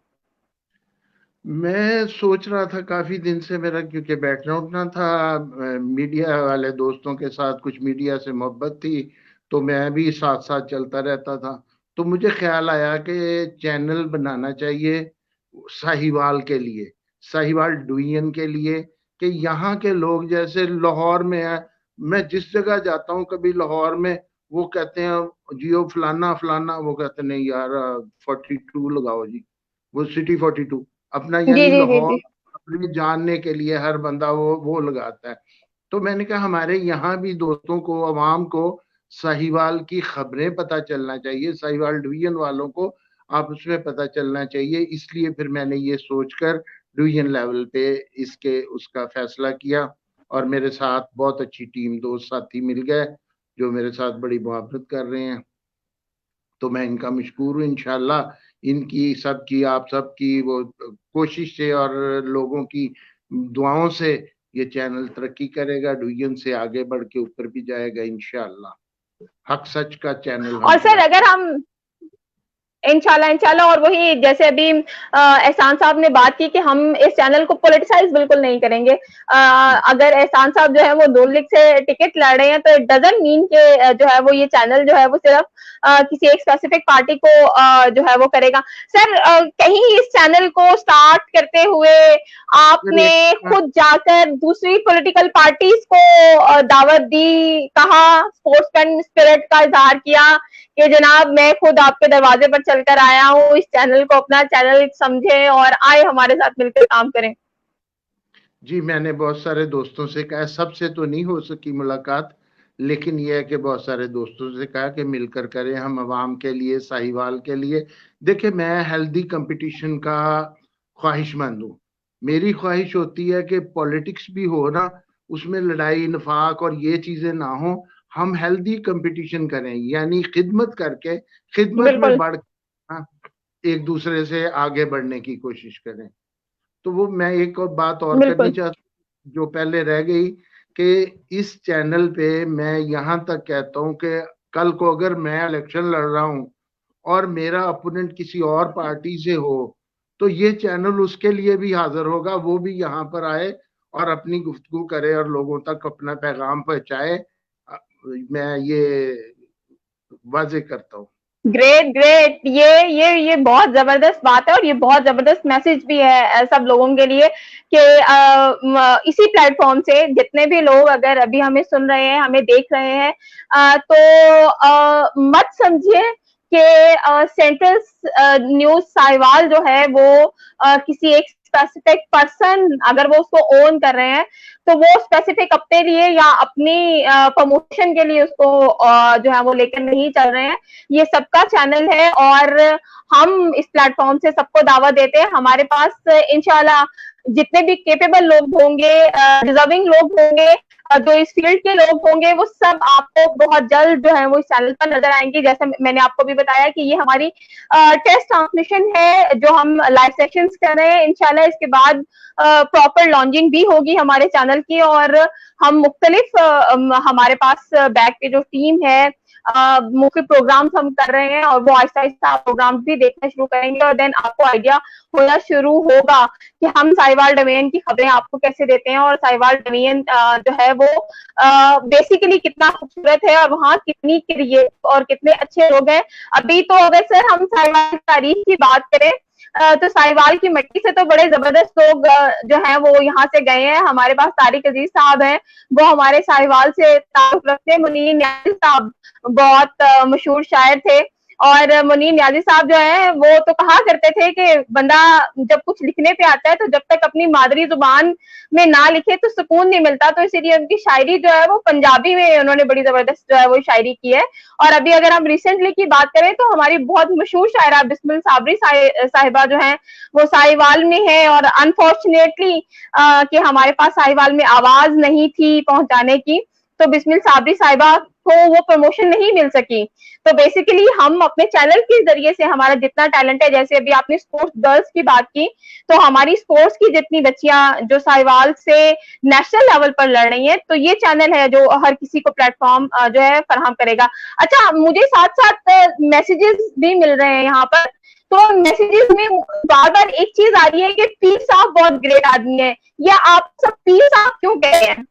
मैं सोच रहा था काफी दिन से, मेरा क्योंकि बैकग्राउंड ना था मीडिया वाले दोस्तों के साथ, कुछ मीडिया से मोहब्बत थी, तो मैं भी साथ साथ चलता रहता था। तो मुझे ख्याल आया कि चैनल बनाना चाहिए साहिवाल के लिए। साहिवाल डिवीजन के लिए कि यहाँ के लोग जैसे लाहौर में है, मैं जिस जगह जाता हूँ कभी लाहौर में, वो कहते हैं जियो फलाना फलाना, वो कहते हैं नहीं यार 42 लगाओ जी, वो सिटी 42 अपना, जी यानी जी जी लाहौर जी। अपने जानने के लिए हर बंदा वो लगाता है। तो मैंने कहा हमारे यहाँ भी दोस्तों को, अवाम को साहिवाल की खबरें पता चलना चाहिए, साहिवाल डिवीजन वालों को आप उसमें पता चलना चाहिए। इसलिए फिर मैंने ये सोचकर डिवीजन लेवल पे इसके उसका फैसला किया, और मेरे साथ बहुत अच्छी टीम, दोस्त साथी मिल गए जो मेरे साथ बड़ी मोहब्बत कर रहे हैं। तो मैं इनका मशकूर हूँ। इंशाल्लाह इनकी सबकी, आप सबकी वो कोशिश से और लोगों की दुआओं से ये चैनल तरक्की करेगा, डिवीजन से आगे बढ़ के ऊपर भी जाएगा इंशाल्लाह। हक सच का चैनल हम और सर चलाते अगर हम इंशाल्लाह इंशाल्लाह, और वही जैसे अभी एहसान साहब ने बात की कि हम इस चैनल को पॉलिटिसाइज बिल्कुल नहीं करेंगे। हैं। अगर एहसान साहब जो है वो नून लीग से टिकट लड़ रहे हैं तो इट डजंट मीन कि जो है वो ये चैनल जो है वो सिर्फ किसी एक स्पेसिफिक पार्टी को जो है वो करेगा। सर कहीं इस चैनल को स्टार्ट करते हुए फिर आपने एक खुद जाकर दूसरी पॉलिटिकल पार्टीज को दावत दी, कहा, स्पोर्ट्समैन स्पिरिट का इजहार किया कि जनाब मैं खुद आपके दरवाजे पर चलकर आया हूँ, इस चैनल को अपना चैनल समझे और आए हमारे साथ मिलकर काम करें? जी, मैंने बहुत सारे दोस्तों से कहा, सबसे तो नहीं हो सकी मुलाकात, लेकिन यह है कि बहुत सारे दोस्तों से कहा कि मिलकर करें हम अवाम के लिए, साहिवाल के लिए। देखिए, मैं हेल्दी कंपटीशन का ख्वाहिशमंद हूँ। मेरी ख्वाहिश होती है कि पॉलिटिक्स भी हो ना, उसमें लड़ाई नफाक और ये चीजें ना हो, हम हेल्दी कंपटीशन करें, यानी खिदमत करके, खिदमत में बिल्कुल बढ़ हाँ, एक दूसरे से आगे बढ़ने की कोशिश करें। तो वो मैं एक और बात और करनी बिल्कुल चाहता हूँ जो पहले रह गई, कि इस चैनल पे मैं यहाँ तक कहता हूँ कि कल को अगर मैं इलेक्शन लड़ रहा हूँ और मेरा अपोनेंट किसी और पार्टी से हो, तो ये चैनल उसके लिए भी हाजिर होगा, वो भी यहाँ पर आए और अपनी गुफ्तगू करे और लोगों तक अपना पैगाम पहुंचाए। मैं ये वाजे करता हूँ। ग्रेट ग्रेट, ये बहुत जबरदस्त बात है और ये बहुत जबरदस्त मैसेज भी है सब लोगों के लिए कि इसी प्लेटफॉर्म से जितने भी लोग अगर अभी हमें सुन रहे हैं, हमें देख रहे हैं, तो मत समझिए कि सेंट्रल न्यूज साहिवाल जो है वो किसी एक स्पेसिफिक पर्सन अगर वो उसको ओन कर रहे हैं तो वो स्पेसिफिक अपने लिए या अपनी प्रमोशन के लिए उसको जो है वो लेकर नहीं चल रहे हैं। ये सबका चैनल है और हम इस प्लेटफॉर्म से सबको दावत देते हैं। हमारे पास इंशाल्लाह जितने भी केपेबल लोग होंगे, डिजर्विंग लोग होंगे, जो इस फील्ड के लोग होंगे, वो सब आपको बहुत जल्द जो है वो इस चैनल पर नजर आएंगे। जैसे मैंने आपको भी बताया कि ये हमारी टेस्ट ट्रांसमिशन है जो हम लाइव सेशंस कर रहे हैं। इंशाल्लाह इसके बाद प्रॉपर लॉन्चिंग भी होगी हमारे चैनल की और हम मुख्तलिफ हमारे पास बैक पे जो टीम है, मुख्य प्रोग्राम्स हम कर रहे हैं और वो आहिस्ता आहिस्ता प्रोग्राम्स भी देखना शुरू करेंगे और देन आपको आइडिया होना शुरू होगा कि हम साहिवाल डिवीजन की खबरें आपको कैसे देते हैं और साहिवाल डिवीजन जो है वो बेसिकली कितना खूबसूरत है और वहाँ कितनी क्रिएटिव और कितने अच्छे लोग हैं। अभी तो अगर सर हम साहिवाल की तारीख की बात करें तो साहिवाल की मिट्टी से तो बड़े जबरदस्त लोग जो हैं वो यहाँ से गए हैं। हमारे पास तारिक अजीज साहब हैं, वो हमारे साहिवाल से ताल्लुक रखते हैं। मुनीर न्याजी साहब बहुत मशहूर शायर थे और मुनीर न्याजी साहब जो है वो तो कहा करते थे कि बंदा जब कुछ लिखने पे आता है तो जब तक अपनी मादरी जुबान में ना लिखे तो सुकून नहीं मिलता। तो इसीलिए उनकी शायरी जो है वो पंजाबी में उन्होंने बड़ी जबरदस्त जो है वो शायरी की है। और अभी अगर हम रिसेंटली की बात करें तो हमारी बहुत मशहूर शायरा बिस्मिल साबरी साहिबा जो है वो साहिवाल में है और अनफॉर्चुनेटली कि हमारे पास साहिवाल में आवाज नहीं थी पहुंचाने की, तो बिस्मिल साबरी साहिबा को वो प्रमोशन नहीं मिल सकी। तो बेसिकली हम अपने चैनल के जरिए से हमारा जितना टैलेंट है, जैसे अभी आपने स्पोर्ट्स गर्ल्स की बात की, तो हमारी स्पोर्ट्स की जितनी बच्चियां जो साहिवाल से नेशनल लेवल पर लड़ रही हैं, तो ये चैनल है जो हर किसी को प्लेटफॉर्म जो है फराहम करेगा। अच्छा, मुझे साथ साथ मैसेजेस भी मिल रहे हैं यहाँ पर, तो मैसेजेस में बार बार एक चीज आ रही है कि पीर साहब बहुत ग्रेट आदमी है, या आप सब पीर साहब क्यों कह रहे हैं?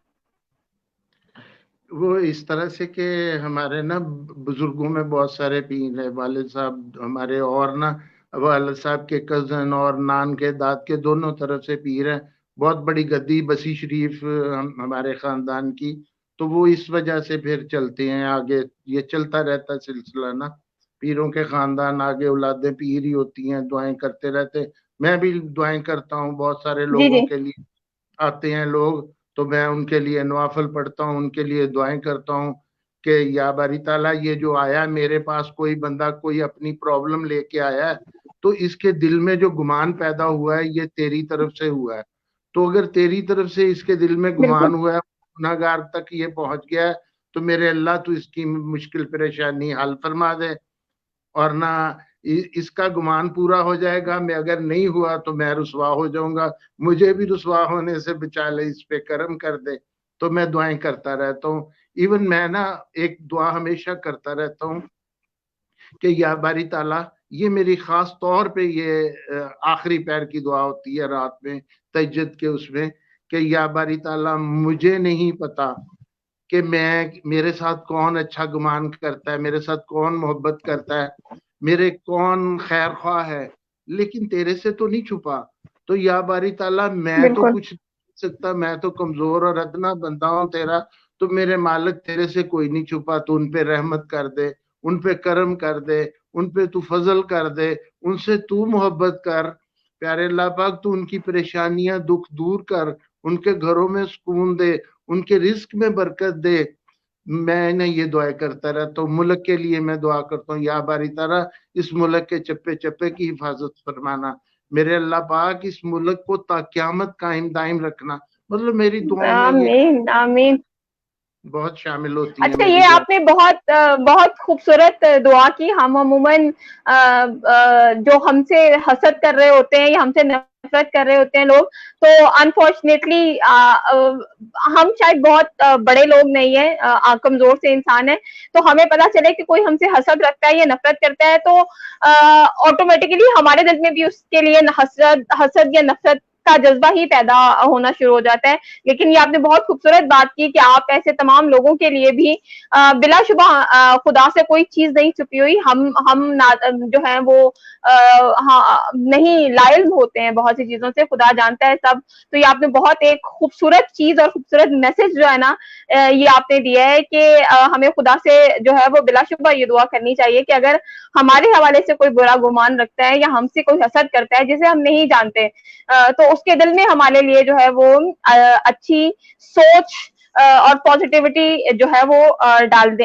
वो इस तरह से कि हमारे ना बुजुर्गों में बहुत सारे पीर है, वालिद साहब हमारे, और ना वाला साहब के कजन और नान के दाद के दोनों तरफ से पीर हैं। बहुत बड़ी गद्दी बसी शरीफ हमारे खानदान की, तो वो इस वजह से फिर चलते हैं आगे। ये चलता रहता सिलसिला ना, पीरों के खानदान आगे औलादें पीर ही होती हैं, दुआएं करते रहते। मैं भी दुआएं करता हूँ, बहुत सारे जी लोगों जी। के लिए आते हैं लोग, तो मैं उनके लिए नवाफल पढ़ता हूँ, उनके लिए दुआएं करता हूँ कि या बारी ताला ये जो आया मेरे पास, कोई बंदा कोई अपनी प्रॉब्लम लेके आया है, तो इसके दिल में जो गुमान पैदा हुआ है ये तेरी तरफ से हुआ है। तो अगर तेरी तरफ से इसके दिल में गुमान बिल्कुल हुआ है, गुनाहगार तक ये पहुंच गया है, तो मेरे अल्लाह तू इसकी मुश्किल परेशानी हल फरमा दे। और ना इसका गुमान पूरा हो जाएगा, मैं अगर नहीं हुआ तो मैं रुसवा हो जाऊंगा, मुझे भी रुसवा होने से बचा ले, इस पे करम कर दे। तो मैं दुआएं करता रहता हूँ। इवन मैं ना एक दुआ हमेशा करता रहता हूँ कि या बारी ताला, ये मेरी खास तौर पे ये आखिरी पैर की दुआ होती है रात में तहज्जुद के उसमें, कि या बारी ताला मुझे नहीं पता कि मैं मेरे साथ कौन अच्छा गुमान करता है, मेरे साथ कौन मोहब्बत करता है, मेरे कौन खैर ख्वाह है, लेकिन तेरे से तो नहीं छुपा। तो या बारी ताला मैं तो बिल्कुल। कुछ नहीं सकता, मैं तो कमजोर और अदना बंदा हूं तेरा। तो मेरे मालिक तेरे से कोई नहीं छुपा, तू उन पे रहमत कर दे, उन पे करम कर दे, उन पे तू फजल कर दे, उनसे तू मोहब्बत कर। प्यारे अल्लाह पाक तू उनकी परेशानियां दुख दूर कर, उनके घरों में सुकून दे, उनके रिस्क में बरकत दे। मैं ये दुआएं करता रहता हूँ। मुल्क के लिए मैं दुआ करता हूँ, या बारी तरह इस मुल्क के चप्पे चप्पे की हिफाजत फरमाना। मेरे अल्लाह पाक इस मुल्क को ता क़यामत कायम दायम रखना। मतलब मेरी दुआओं में ये आमीन आमीन। बहुत शामिल होती हैं अच्छा, मेरी ये दुआ। आपने बहुत खूबसूरत दुआ की। हम अमूमन जो हमसे हसद कर रहे होते हैं या हमसे नफरत कर रहे होते हैं लोग, तो अनफॉर्चुनेटली हम शायद बहुत बड़े लोग नहीं है, कमजोर से इंसान है, तो हमें पता चले कि कोई हमसे हसद रखता है या नफरत करता है, तो ऑटोमेटिकली हमारे दिल में भी उसके लिए हसद हसद या नफरत का जज्बा ही पैदा होना शुरू हो जाता है। लेकिन ये आपने बहुत खूबसूरत बात की कि आप ऐसे तमाम लोगों के लिए भी बिलाशुबा खुदा से कोई चीज नहीं छुपी हुई, हम जो है वो हाँ नहीं लायल होते हैं बहुत सी चीजों से, खुदा जानता है सब। तो ये आपने बहुत एक खूबसूरत चीज और खूबसूरत मैसेज जो है ना, ये आपने दिया है कि हमें खुदा से जो है वो बिलाशुबा ये दुआ करनी चाहिए कि अगर हमारे हवाले से कोई बुरा गुमान रखता है या हमसे कोई हसद करता है जिसे हम नहीं जानते, तो उसके दिल में हमारे लिए जो है वो अच्छी सोच और पॉजिटिविटी जो है वो डाल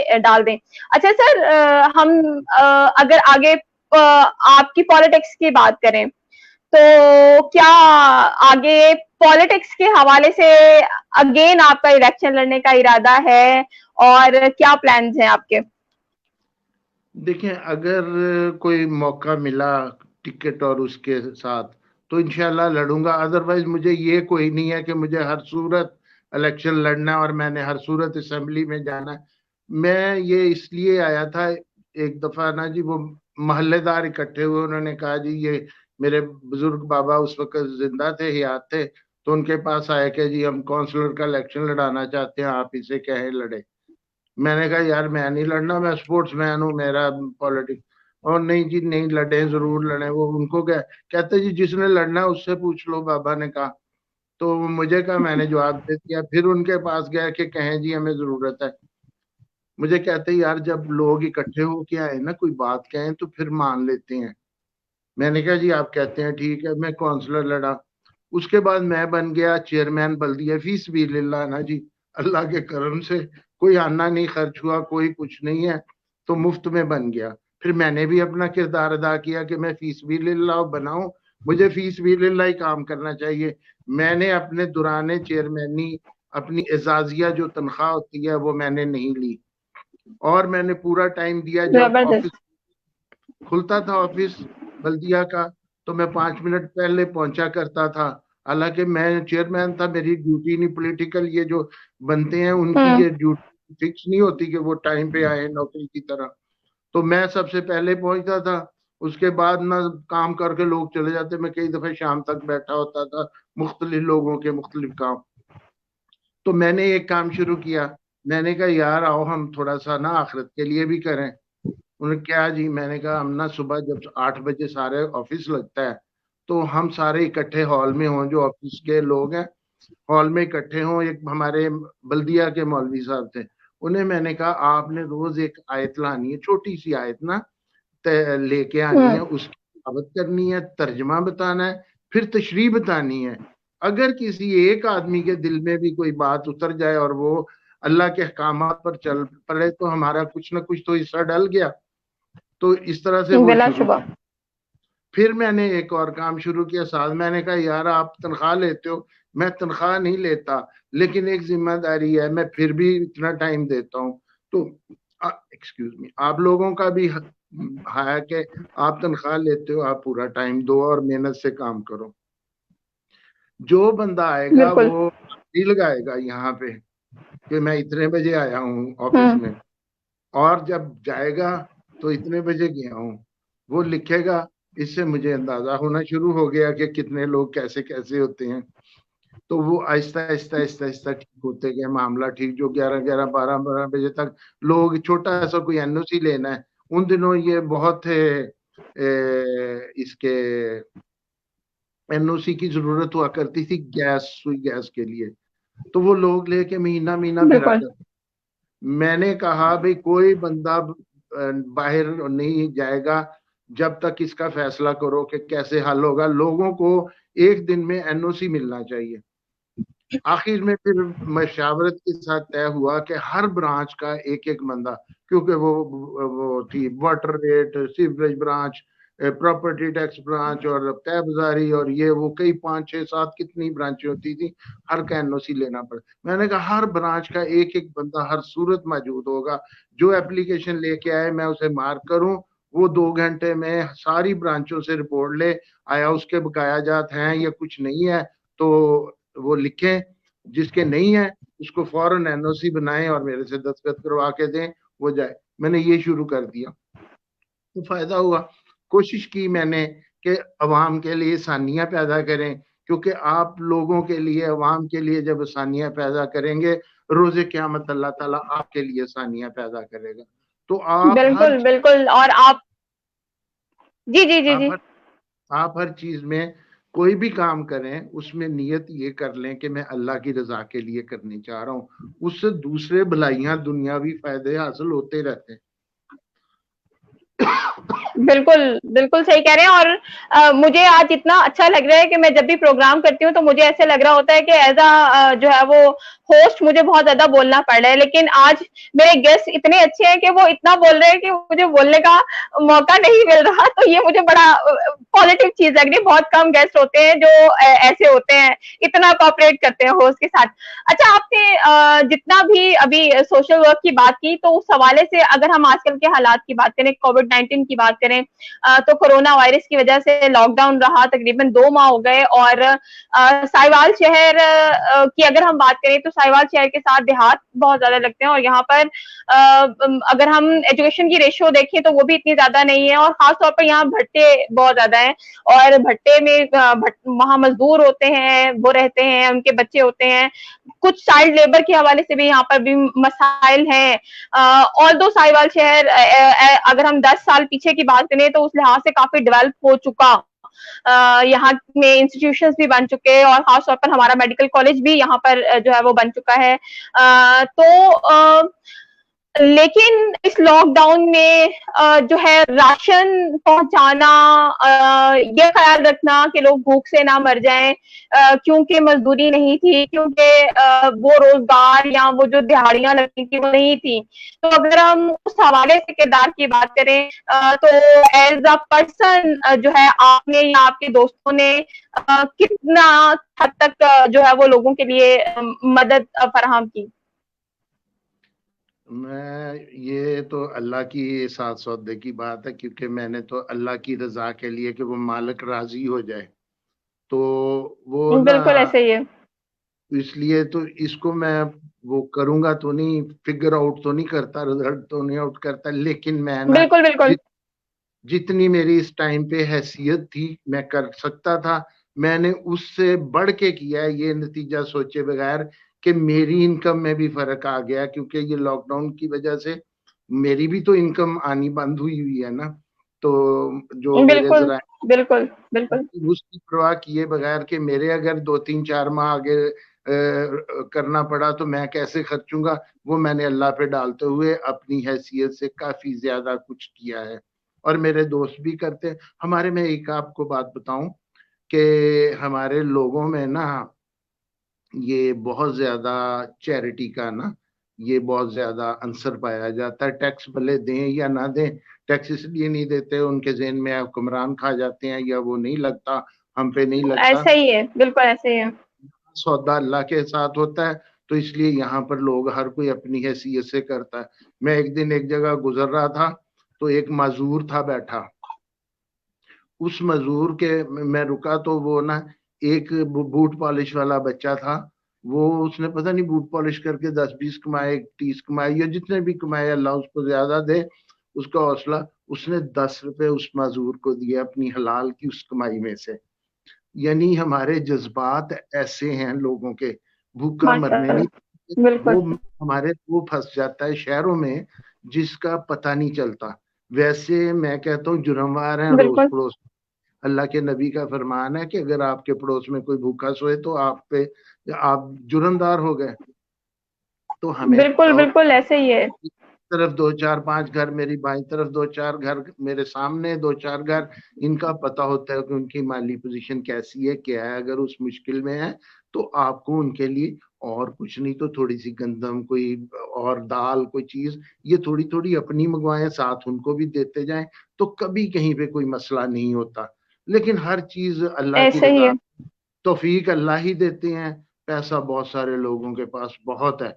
दें। अच्छा सर, हम अगर आगे आपकी पॉलिटिक्स की बात करें, तो क्या आगे पॉलिटिक्स के हवाले से अगेन आपका इलेक्शन लड़ने का इरादा है, और क्या प्लान्स हैं आपके? देखें, अगर कोई मौका मिला टिकट और उसके साथ, तो इंशाल्लाह लड़ूंगा। अदरवाइज मुझे ये कोई नहीं है कि मुझे हर सूरत इलेक्शन लड़ना है और मैंने हर सूरत असेंबली में जाना है। मैं ये इसलिए आया था, एक दफा ना जी वो मोहल्लेदार इकट्ठे हुए, उन्होंने कहा जी ये मेरे बुजुर्ग बाबा उस वक्त जिंदा थे, हयात थे, तो उनके पास आए कि जी हम काउंसलर का इलेक्शन लड़ाना चाहते हैं, आप इसे कहें लड़े। मैंने कहा यार मैं नहीं लड़ना, मैं स्पोर्ट्स मैन हूँ, मेरा पॉलिटिक्स। और नहीं जी नहीं लड़े, जरूर लड़े। वो उनको क्या कहते जी, जिसने लड़ना है उससे पूछ लो, बाबा ने कहा। तो मुझे कहा, मैंने जवाब दे दिया। फिर उनके पास गया कि कहें जी हमें जरूरत है। मुझे कहते यार जब लोग इकट्ठे होके आए ना कोई बात कहें तो फिर मान लेते हैं। मैंने कहा जी आप कहते हैं ठीक है, मैं काउंसलर लड़ा। उसके बाद मैं बन गया चेयरमैन बल्दिया, फीस भी लिल्लाह ना जी, अल्लाह के करम से कोई आना नहीं खर्च हुआ, कोई कुछ नहीं है, तो मुफ्त में बन गया। फिर मैंने भी अपना किरदार अदा किया कि मैं फीस भी लिल्लाह बनाऊं, मुझे फीस भी लिल्लाह ही काम करना चाहिए। मैंने अपने दुराने चेयरमैनी अपनी एजाजिया जो तनख्वाह होती है वो मैंने नहीं ली, और मैंने पूरा टाइम दिया। जब ऑफिस जबरदस्त। खुलता था ऑफिस बल्दिया का, तो मैं 5 मिनट पहले पहुंचा करता था। हालांकि मैं चेयरमैन था, मेरी ड्यूटी नहीं पॉलिटिकल, ये जो बनते हैं उनकी हम्म। ये ड्यूटी फिक्स नहीं होती कि वो टाइम पे आए नौकरी की तरह। तो मैं सबसे पहले पहुंचता था। उसके बाद ना काम करके लोग चले जाते, मैं कई दफे शाम तक बैठा होता था, मुख्तलिफ लोगों के मुख्तलिफ काम। तो मैंने एक काम शुरू किया, मैंने कहा यार आओ हम थोड़ा सा ना आखिरत के लिए भी करें। उन्होंने क्या जी, मैंने कहा हम ना सुबह जब 8 बजे सारे ऑफिस लगता है तो हम सारे इकट्ठे हॉल में हों, जो ऑफिस के लोग हैं हॉल में इकट्ठे हों। एक हमारे बल्दिया के मौलवी साहब थे, उन्हें मैंने कहा आपने रोज एक आयत लानी है, छोटी सी आयत ना, लेके आनी है, उसकी तिलावत करनी है, तर्जमा बताना है, फिर तशरीह बतानी है। अगर किसी एक आदमी के दिल में भी कोई बात उतर जाए और वो अल्लाह के अहकामात पर चल पड़े तो हमारा कुछ ना कुछ तो हिस्सा डल गया। तो इस तरह से वो शुरू बिलाशुबा। किया। फिर मैंने एक और काम शुरू किया साथ, मैंने कहा यार आप तनख्वाह लेते हो, मैं तनख्वाह नहीं लेता, लेकिन एक जिम्मेदारी है, मैं फिर भी इतना टाइम देता हूँ। तो एक्सक्यूज मी, आप लोगों का भी है कि आप तनख्वाह लेते हो, आप पूरा टाइम दो और मेहनत से काम करो। जो बंदा आएगा बिल्कुल। वो ही लगाएगा यहाँ पे कि मैं इतने बजे आया हूँ ऑफिस हम्म। में, और जब जाएगा तो इतने बजे गया हूँ, वो लिखेगा। इससे मुझे अंदाजा होना शुरू हो गया कि कितने लोग कैसे कैसे होते हैं। तो वो आहिस्ता आहिस्ता आहिस्ता आहिस्ता ठीक होते गए मामला ठीक। जो 11 11 12 12 बजे तक लोग छोटा सा कोई एनओसी लेना है, उन दिनों ये बहुत थे इसके एनओसी की जरूरत हुआ करती थी गैस, सुई गैस के लिए। तो वो लोग लेके महीना महीना फिरा बिल्कुल। करते। मैंने कहा भाई कोई बंदा बाहर नहीं जाएगा जब तक इसका फैसला करो कि कैसे हल होगा। लोगों को एक दिन में एनओसी मिलना चाहिए। आखिर में फिर मशावरत के साथ तय हुआ कि हर ब्रांच का एक एक बंदा, क्योंकि वो थी water rat, sewerage branch, property tax branch और तय बाजारी और ये वो कई 5 6 7 कितनी ब्रांचें होती थी, हर का एनओसी लेना पड़ा। मैंने कहा हर ब्रांच का एक एक बंदा हर सूरत मौजूद होगा, जो एप्लीकेशन लेके आए मैं उसे मार्क करूं, वो 2 घंटे में सारी ब्रांचों से रिपोर्ट ले आया, उसके बकाया जात हैं या कुछ नहीं है तो वो लिखें, जिसके नहीं है उसको फौरन एनओसी बनाएं और मेरे से दस्तखत करवा के दें, वो जाए। मैंने ये शुरू कर दिया तो फायदा हुआ। कोशिश की मैंने कि अवाम के लिए आसानियां पैदा करें, क्योंकि आप लोगों के लिए, अवाम के लिए जब आसानियां पैदा करेंगे, रोजे क़यामत अल्लाह ताला आपके लिए आसानियां पैदा करेगा। तो बिल्कुल बिल्कुल। और आप, जी जी जी आप जी। हर आप हर चीज में कोई भी काम करें उसमें नियत ये कर लें कि मैं अल्लाह की रजा के लिए करनी चाह रहा हूँ, उससे दूसरे भलाइयां दुनियावी फायदे हासिल होते रहते हैं। बिल्कुल, बिल्कुल सही कह रहे हैं। और मुझे आज इतना अच्छा लग रहा है कि मैं जब भी प्रोग्राम करती हूँ तो मुझे ऐसे लग रहा होता है कि एज़ जो है वो होस्ट मुझे बहुत ज़्यादा बोलना पड़ रहा है। लेकिन आज मेरे गेस्ट इतने अच्छे हैं कि वो इतना बोल रहे हैं कि मुझे बोलने का मौका नहीं मिल रहा, तो ये मुझे बड़ा पॉजिटिव चीज़ लग रही है। बहुत कम गेस्ट होते हैं जो ऐसे होते हैं, इतना कोऑपरेट करते हैं होस्ट के साथ। अच्छा, आपने जितना भी अभी सोशल वर्क की बात की, तो उस हवाले से अगर हम आजकल के हालात की बात करें, कोविड-19 की बात करें, तो कोरोना वायरस की वजह से लॉकडाउन रहा, तकरीबन 2 माह हो गए। और साहिवाल शहर की अगर हम बात करें तो साहिवाल शहर के साथ देहात बहुत ज्यादा लगते हैं, और यहाँ पर अगर हम एजुकेशन की रेशियो देखें तो वो भी इतनी ज्यादा नहीं है, और खासतौर पर यहाँ भट्टे बहुत ज्यादा हैं। और भट्टे में वहाँ मजदूर होते हैं, वो रहते हैं, उनके बच्चे होते हैं। कुछ चाइल्ड लेबर के हवाले से भी यहाँ पर भी मसाइल हैं। और दो साहिवाल शहर अगर हम 10 साल पीछे की बात करें तो उस लिहाज से काफी डेवलप हो चुका। यहाँ में इंस्टीट्यूशंस भी बन चुके हैं, और खासतौर पर हमारा मेडिकल कॉलेज भी यहाँ पर जो है वो बन चुका है। तो लेकिन इस लॉकडाउन में जो है राशन पहुंचाना, ये ख्याल रखना कि लोग भूख से ना मर जाएं, क्योंकि मजदूरी नहीं थी, क्योंकि वो रोजगार या वो जो दिहाड़ियां लगती थी वो नहीं थी। तो अगर हम उस हवाले से किरदार की बात करें, तो एज अ पर्सन जो है आपने या आपके दोस्तों ने कितना हद तक जो है वो लोगों के लिए मदद फराहम की? मैं ये तो अल्लाह की साथ सौदे की बात है, क्योंकि मैंने तो अल्लाह की रजा के लिए कि वो मालिक राजी हो जाए, तो वो ना, बिल्कुल ऐसे ही है। इसलिए तो इसको मैं वो करूंगा तो नहीं, फिगर आउट तो नहीं करता, रिजल्ट तो नहीं आउट करता, लेकिन मैं ना बिल्कुल बिल्कुल। जितनी मेरी इस टाइम पे हैसियत थी मैं कर सकता था, मैंने उससे बढ़ के किया है। ये नतीजा सोचे बगैर कि मेरी इनकम में भी फर्क आ गया, क्योंकि ये लॉकडाउन की वजह से मेरी भी तो इनकम आनी बंद हुई हुई है ना। तो जो मेरे बिल्कुल जरा बिल्कुल बिल्कुल। उसकी परवाह किए बगैर कि मेरे अगर 2 3 4 माह आगे करना पड़ा तो मैं कैसे खर्चूंगा, वो मैंने अल्लाह पे डालते हुए अपनी हैसियत से काफी ज्यादा कुछ किया है। और मेरे दोस्त भी करते हैं हमारे। मैं एक आपको बात बताऊं कि हमारे लोगों में ना ये बहुत ज्यादा चैरिटी का ना ये बहुत ज्यादा अंसर पाया जाता है। टैक्स भले दें या ना दें, टैक्स इसलिए नहीं देते उनके ज़हन में हुक्मरान खा जाते हैं या वो नहीं लगता, हम पे नहीं लगता। ऐसा ही है, बिल्कुल ऐसे ही है। सौदा अल्लाह के साथ होता है, तो इसलिए यहाँ पर लोग हर कोई अपनी हैसियत से करता है। मैं एक दिन एक जगह गुजर रहा था तो एक मजदूर था बैठा। उस मजदूर के मैं रुका तो वो ना एक बूट पॉलिश वाला बच्चा था। वो उसने पता नहीं बूट पॉलिश करके 10 20 कमाए, 30 कमाए, या जितने भी कमाए अल्लाह उसको ज्यादा दे, उसका हौसला। उसने 10 रुपए उस मजदूर को दिए अपनी हलाल की उस कमाई में से। यानी हमारे जज्बात ऐसे हैं लोगों के, भूखा मरने नहीं। माशाल्लाह, बिल्कुल वो हमारे वो फंस जाता है शहरों में जिसका पता नहीं चलता। वैसे मैं कहता हूँ जुर्मवार हैं रोज बिल्कुल पड़ोस। अल्लाह के नबी का फरमान है कि अगर आपके पड़ोस में कोई भूखा सोए तो आप पे आप जुर्मदार हो गए। तो हमें बिल्कुल पता हो बिल्कुल ऐसे ही है। तरफ 2 4 5 घर, मेरी बाई तरफ 2 4 घर, मेरे सामने 2 4 घर, इनका पता होता है कि उनकी माली पोजीशन कैसी है क्या है। अगर उस मुश्किल में है तो आपको उनके लिए और कुछ नहीं तो थोड़ी सी गंदम कोई और दाल कोई चीज ये थोड़ी थोड़ी अपनी मंगवाएं, साथ उनको भी देते जाएं, तो कभी कहीं पे कोई मसला नहीं होता। लेकिन हर चीज अल्लाह की ऐसे ही रजा, है। तौफीक अल्लाह ही देते हैं। पैसा बहुत सारे लोगों के पास बहुत है,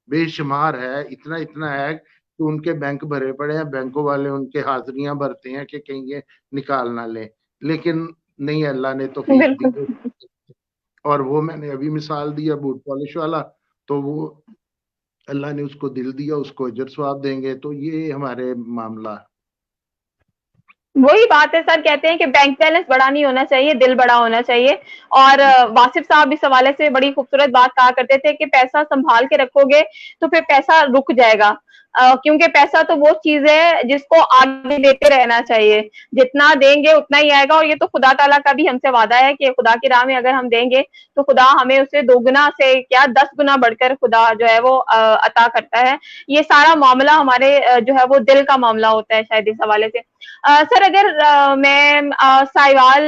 बेशुमार है, इतना इतना है कि उनके बैंक भरे पड़े हैं, बैंकों वाले उनके हाजिरियां भरते हैं कि कहीं ये निकाल ना ले। लेकिन नहीं, अल्लाह ने तौफीक दी बिल्कुल है। और वो मैंने अभी मिसाल दिया बूट पॉलिश वाला, तो वो अल्लाह ने उसको दिल दिया, उसको अजर सवाब देंगे। तो ये हमारे मामला है। वही बात है सर, कहते हैं कि बैंक बैलेंस बड़ा नहीं होना चाहिए, दिल बड़ा होना चाहिए। और वासिफ साहब इस हवाले से बड़ी खूबसूरत बात कहा करते थे कि पैसा संभाल के रखोगे तो फिर पैसा रुक जाएगा। क्योंकि पैसा तो वो चीज है जिसको आगे देते रहना चाहिए, जितना देंगे उतना ही आएगा। और ये तो खुदा ताला का भी हमसे वादा है कि खुदा की राह में अगर हम देंगे तो खुदा हमें उससे 2 गुना से क्या 10 गुना बढ़कर खुदा जो है वो अता करता है। ये सारा मामला हमारे जो है वो दिल का मामला होता है शायद इस हवाले से। सर अगर मैं साहिवाल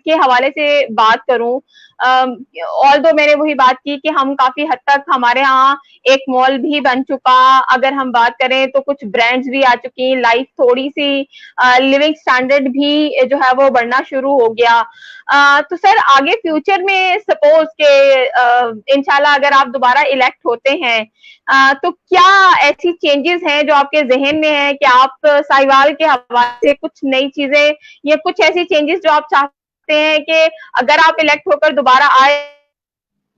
के हवाले से बात करूं, और तो मैंने वही बात की कि हम काफी हद तक हमारे यहाँ एक मॉल भी बन चुका। अगर हम बात करें तो कुछ ब्रांड्स भी आ चुकी, लाइफ थोड़ी सी लिविंग स्टैंडर्ड भी जो है वो बढ़ना शुरू हो गया। तो सर आगे फ्यूचर में सपोज के इंशाल्लाह अगर आप दोबारा इलेक्ट होते हैं, तो क्या ऐसी चेंजेस हैं जो आपके जहन में है कि आप साहिवाल के हवाले से कुछ नई चीजें या कुछ ऐसी चेंजेस जो आप चाहते हैं कि अगर आप इलेक्ट होकर दोबारा आए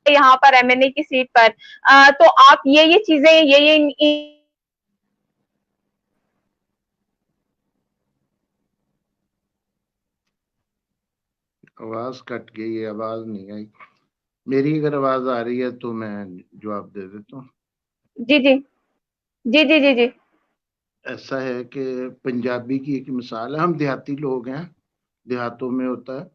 यहाँ पर एमएनए की सीट पर, तो आप ये चीजें ये आवाज कट गई है, आवाज नहीं आई। मेरी अगर आवाज आ रही है तो मैं जवाब दे देता हूँ। जी जी जी जी जी जी। ऐसा है कि पंजाबी की एक मिसाल है, हम देहाती लोग हैं, देहातों में होता है।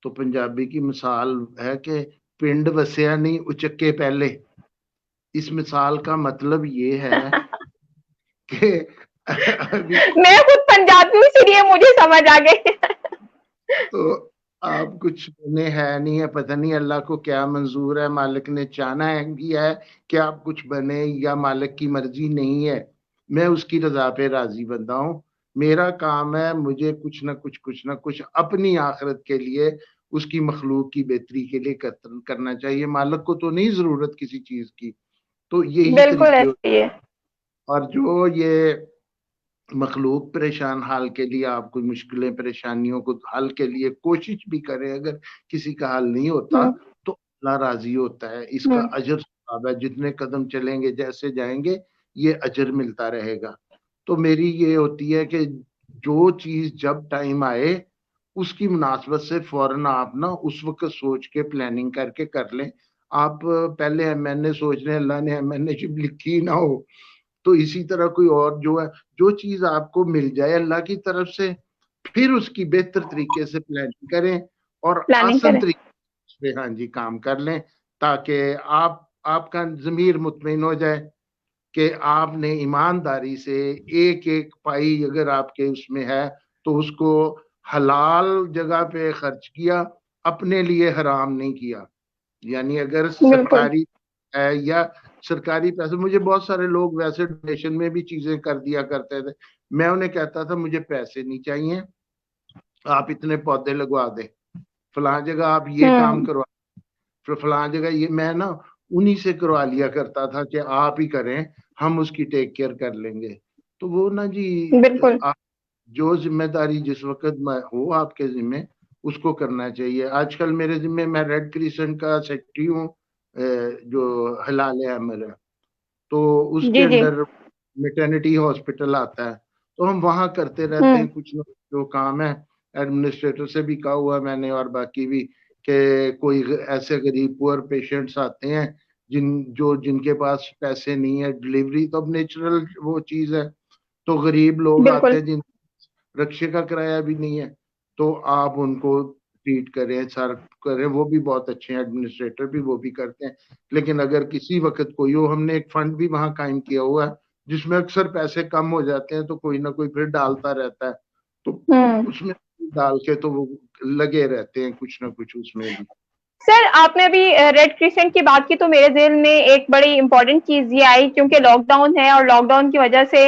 तो पंजाबी की मिसाल है कि पिंड वसिया नहीं उचक्के पहले। इस मिसाल का मतलब ये है कि अभी मैं खुद पंजाबी हूँ इसलिए मुझे समझ आ गई। तो आप कुछ बने है नहीं है, पता नहीं अल्लाह को क्या मंजूर है, मालिक ने चाहना है भी है कि आप कुछ बने या मालिक की मर्जी नहीं है। मैं उसकी रजा पे राजी बंदा हूँ। मेरा काम है मुझे कुछ ना कुछ अपनी आखिरत के लिए, उसकी मखलूक की बेहतरी के लिए करना चाहिए। मालिक को तो नहीं जरूरत किसी चीज की। तो यही बिल्कुल तरीके। ऐसे ही है। और जो ये मखलूक परेशान हाल के लिए, आप कोई मुश्किलें परेशानियों को हल के लिए कोशिश भी करें, अगर किसी का हल नहीं होता हम्म तो अल्लाह राजी होता है, इसका हम्म अजर सवाब है। जितने कदम चलेंगे जैसे जाएंगे ये अजर मिलता रहेगा। तो मेरी ये होती है कि जो चीज जब टाइम आए उसकी मुनासबत से फौरन आप ना उस वक्त सोच के प्लानिंग करके कर लें। आप पहले एमएनए सोच रहे हैं, अल्लाह ने एमएनए शिप लिखी ना हो तो इसी तरह कोई और जो है, जो चीज आपको मिल जाए अल्लाह की तरफ से, फिर उसकी बेहतर तरीके से प्लानिंग करें और प्लानिंग आसान करें। तरीके से, हाँ जी, काम कर लें, ताकि आपका ज़मीर मुतमईन हो जाए कि आपने ईमानदारी से एक एक पाई अगर आपके उसमें है तो उसको हलाल जगह पे खर्च किया, अपने लिए हराम नहीं किया। यानी अगर बिल्कुल। सरकारी है या सरकारी पैसे, मुझे बहुत सारे लोग वैसे डोनेशन में भी चीजें कर दिया करते थे, मैं उन्हें कहता था मुझे पैसे नहीं चाहिए, आप इतने पौधे लगवा दें, फलां जगह आप ये काम हम्म। करवा, फिर फलां जगह ये, मैं ना उन्हीं से करवा लिया करता था कि आप ही करें, हम उसकी टेक केयर कर लेंगे। तो वो ना जी, बिल्कुल। आप जो जिम्मेदारी जिस वक्त में हो आपके जिम्मे, उसको करना चाहिए। आजकल मेरे जिम्मे, मैं रेड क्रिसेंट का सेक्रेटरी हूँ, जो हिलाल अहमर है, तो उसके जी जी। अंडर मेटर्निटी हॉस्पिटल आता है, तो हम वहाँ करते रहते हैं हम्म। कुछ ना कुछ जो काम है। एडमिनिस्ट्रेटर से भी कहा हुआ मैंने और बाकी भी, कि कोई ऐसे गरीब पुअर पेशेंट्स आते हैं जिनके पास पैसे नहीं है, डिलीवरी तो अब नेचुरल वो चीज है, तो गरीब लोग आते बिल्कुल। हैं जिन रक्षे का किराया भी नहीं है, तो आप उनको ट्रीट करें, सर करें, वो भी बहुत अच्छे हैं, एडमिनिस्ट्रेटर भी वो भी करते हैं। लेकिन अगर किसी वक्त कोई हो, हमने एक फंड भी वहां कायम किया हुआ है जिसमें अक्सर पैसे कम हो जाते हैं, तो कोई ना कोई फिर डालता रहता है, तो हम्म। उसमें डाल के तो वो लगे रहते हैं कुछ ना कुछ उसमें भी। सर, आपने अभी रेड क्रिसेंट की बात की तो मेरे ज़हन में एक बड़ी इम्पोर्टेंट चीज़ ये आई, क्योंकि लॉकडाउन है और लॉकडाउन की वजह से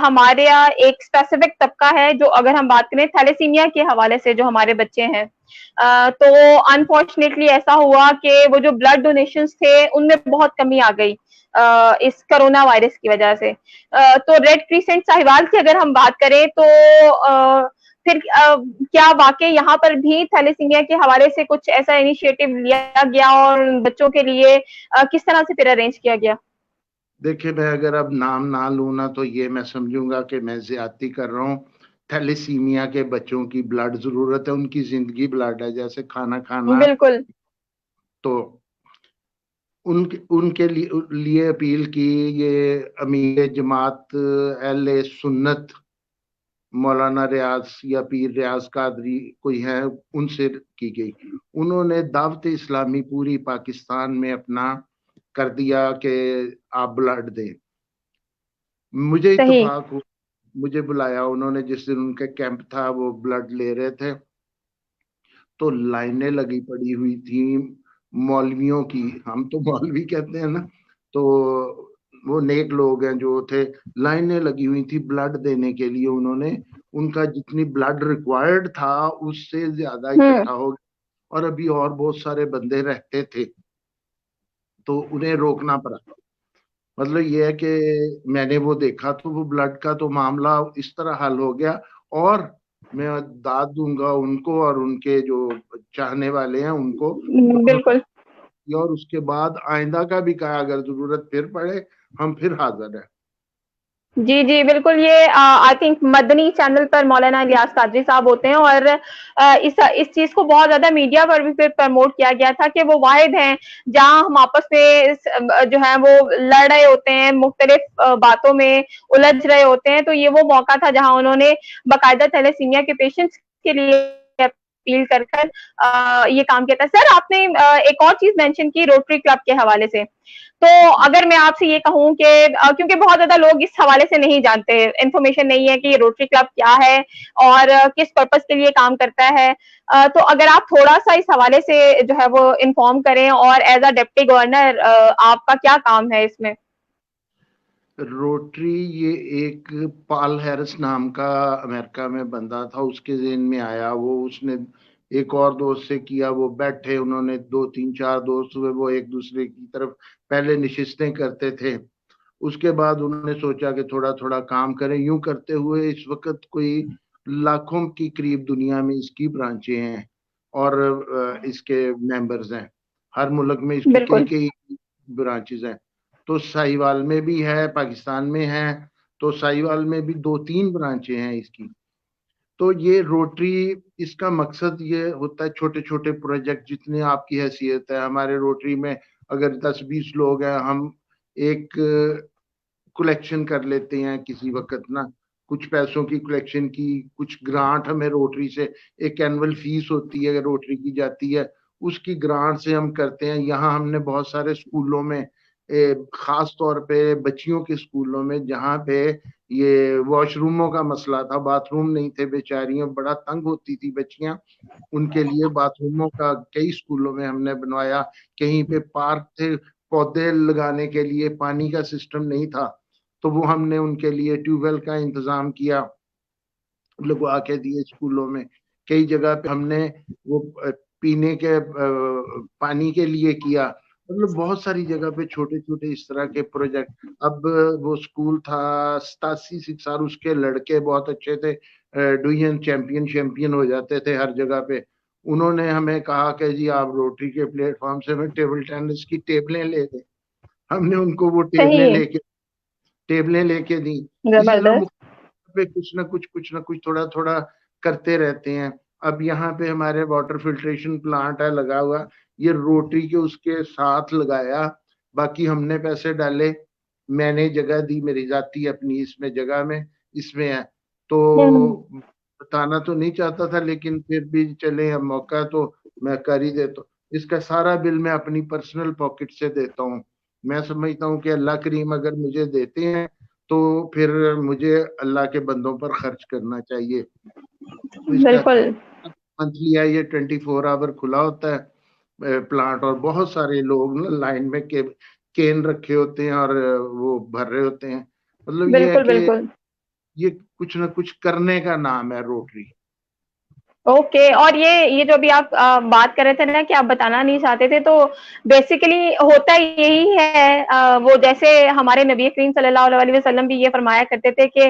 हमारे यहाँ एक स्पेसिफिक तबका है, जो अगर हम बात करें थैलेसीमिया के हवाले से, जो हमारे बच्चे हैं, तो अनफॉर्चुनेटली ऐसा हुआ कि वो जो ब्लड डोनेशंस थे उनमें बहुत कमी आ गई इस कोरोना वायरस की वजह से। तो रेड क्रिसेंट साहिवाल की अगर हम बात करें तो फिर क्या वाकई यहाँ पर भी थैलेसीमिया के हवाले से कुछ ऐसा इनिशिएटिव लिया गया और बच्चों के लिए किस तरह से फिर अरेंज किया गया? देखिए, मैं अगर अब नाम ना लूँ ना, तो ये मैं समझूंगा कि मैं ज्यादती कर रहा हूँ। थैलेसीमिया के बच्चों की ब्लड जरूरत है, उनकी जिंदगी ब्लड है, जैसे खाना खाना। बिल्कुल। तो उनके उनके लिए अपील की, ये अमीर जमात अहले सुन्नत मौलाना रियाज या पीर रियाज कादरी कोई है, उनसे की गई। उन्होंने दावत इस्लामी पूरी पाकिस्तान में अपना कर दिया कि आप ब्लड दें। मुझे सही। इत्तेफाक हुआ, मुझे बुलाया उन्होंने जिस दिन उनका कैंप था, वो ब्लड ले रहे थे, तो लाइनें लगी पड़ी हुई थी मौलवियों की, हम तो मौलवी कहते हैं ना, तो वो नेक लोग हैं जो थे, लाइनें लगी हुई थी ब्लड देने के लिए। उन्होंने उनका जितनी ब्लड रिक्वायर्ड था उससे ज्यादा हम्म। इकट्ठा हो गया, और अभी और बहुत सारे बंदे रहते थे, तो उन्हें रोकना पड़ा। मतलब ये है कि मैंने वो देखा, तो वो ब्लड का तो मामला इस तरह हल हो गया, और मैं दाद दूंगा उनको और उनके जो चाहने वाले हैं उनको, बिल्कुल। और उसके बाद आइंदा का भी कहा, अगर जरूरत फिर पड़े हम फिर हाजिर है। जी, जी, बिल्कुल। ये आई थिंक मदनी चैनल पर मौलाना इलियास कादरी साहब होते हैं और इस चीज़ को बहुत ज़्यादा मीडिया पर भी फिर प्रमोट किया गया था कि वो वाहिद हैं, जहाँ हम आपस में जो है वो लड़ रहे होते हैं, मुख्तलिफ बातों में उलझ रहे होते हैं, तो ये वो मौका था जहाँ उन्होंने बाकायदा थैलेसीमिया के पेशेंट्स के लिए अपील कर कर ये काम किया था। सर, आपने एक और चीज़ मेंशन की रोटरी क्लब के हवाले से। तो अगर मैं आपसे ये कहूँ कि क्योंकि बहुत ज़्यादा लोग इस हवाले से नहीं जानते, इन्फॉर्मेशन नहीं है कि ये रोटरी क्लब क्या है और किस पर्पज़ के लिए काम करता है। तो अगर आप थोड़ा-सा इस हवाले से जो है वो इन्फॉर्म करें और एज़ अ डिप्टी गवर्नर आपका क्या काम है इसमें? रोटरी, ये एक पॉल हैरिस नाम का अमेरिका में बंदा था, उसके ज़हन में आया, वो उसने एक और दोस्त से किया, वो बैठे, उन्होंने दो तीन चार दोस्त हुए, वो एक दूसरे की तरफ पहले नशिस्तें करते थे, उसके बाद उन्होंने सोचा कि थोड़ा थोड़ा काम करें। यूं करते हुए इस वक्त कोई लाखों की करीब दुनिया में इसकी ब्रांचें हैं, और इसके मेंबर्स हैं, हर मुल्क में इसकी कई बिल्कुल। कई ब्रांचेस हैं। तो साहिवाल में भी है, पाकिस्तान में है, तो साहिवाल में भी दो तीन ब्रांचें हैं इसकी। तो ये रोटरी, इसका मकसद ये होता है, छोटे छोटे प्रोजेक्ट जितने आपकी हैसियत है, हमारे रोटरी में अगर 10-20 लोग हैं, हम एक कलेक्शन कर लेते हैं किसी वक्त ना, कुछ पैसों की कलेक्शन की, कुछ ग्रांट हमें रोटरी से, एक एनुअल फीस होती है रोटरी की जाती है, उसकी ग्रांट से हम करते हैं। यहाँ हमने बहुत सारे स्कूलों में, खास तौर पे बच्चियों के स्कूलों में, जहाँ पे ये वॉशरूमों का मसला था, बाथरूम नहीं थे, बेचारियां बड़ा तंग होती थी बच्चियां, उनके लिए बाथरूमों का कई स्कूलों में हमने बनवाया। कहीं पे पार्क थे, पौधे लगाने के लिए पानी का सिस्टम नहीं था, तो वो हमने उनके लिए ट्यूबवेल का इंतजाम किया, लगवा के दिए स्कूलों में। कई जगह पे हमने वो पीने के पानी के लिए किया। मतलब बहुत सारी जगह पे छोटे छोटे इस तरह के प्रोजेक्ट। अब वो स्कूल था 87 उसके लड़के बहुत अच्छे थे, डिवीजन चैंपियन चैंपियन हो जाते थे हर जगह पे। उन्होंने हमें कहा कि जी आप रोटरी के प्लेटफॉर्म से हमें टेबल टेनिस की टेबलें ले दें। हमने उनको वो सही है। टेबलें लेके दी। इसी तरह जबरदस्त। पे कुछ ना कुछ थोड़ा थोड़ा करते रहते हैं। अब यहाँ पे हमारे वाटर फिल्ट्रेशन प्लांट है लगा हुआ, ये रोटरी के उसके साथ लगाया, बाकी हमने पैसे डाले, मैंने जगह दी मेरी जाती अपनी इसमें जगह में, इसमें है। हम्म। तो बताना तो नहीं चाहता था, लेकिन फिर भी चले, अब मौका है तो मैं कर ही देता हूँ। इसका सारा बिल मैं अपनी पर्सनल पॉकेट से देता हूँ। मैं समझता हूँ कि अल्लाह करीम अगर मुझे देते हैं तो फिर मुझे अल्लाह के बंदों पर खर्च करना चाहिए। तो इसका बिल्कुल। मंथली है, ये 24 आवर खुला होता है प्लांट, और बहुत सारे लोग ना लाइन में केन रखे होते हैं और वो भर रहे होते हैं। मतलब ये है बिल्कुल कि बिल्कुल। ये कुछ ना कुछ करने का नाम है रोटरी। ओके। और ये जो अभी आप बात कर रहे थे ना कि आप बताना नहीं चाहते थे, तो बेसिकली होता यही है। वो जैसे हमारे नबी करीम सल्लल्लाहु अलैहि वसल्लम भी ये फरमाया करते थे कि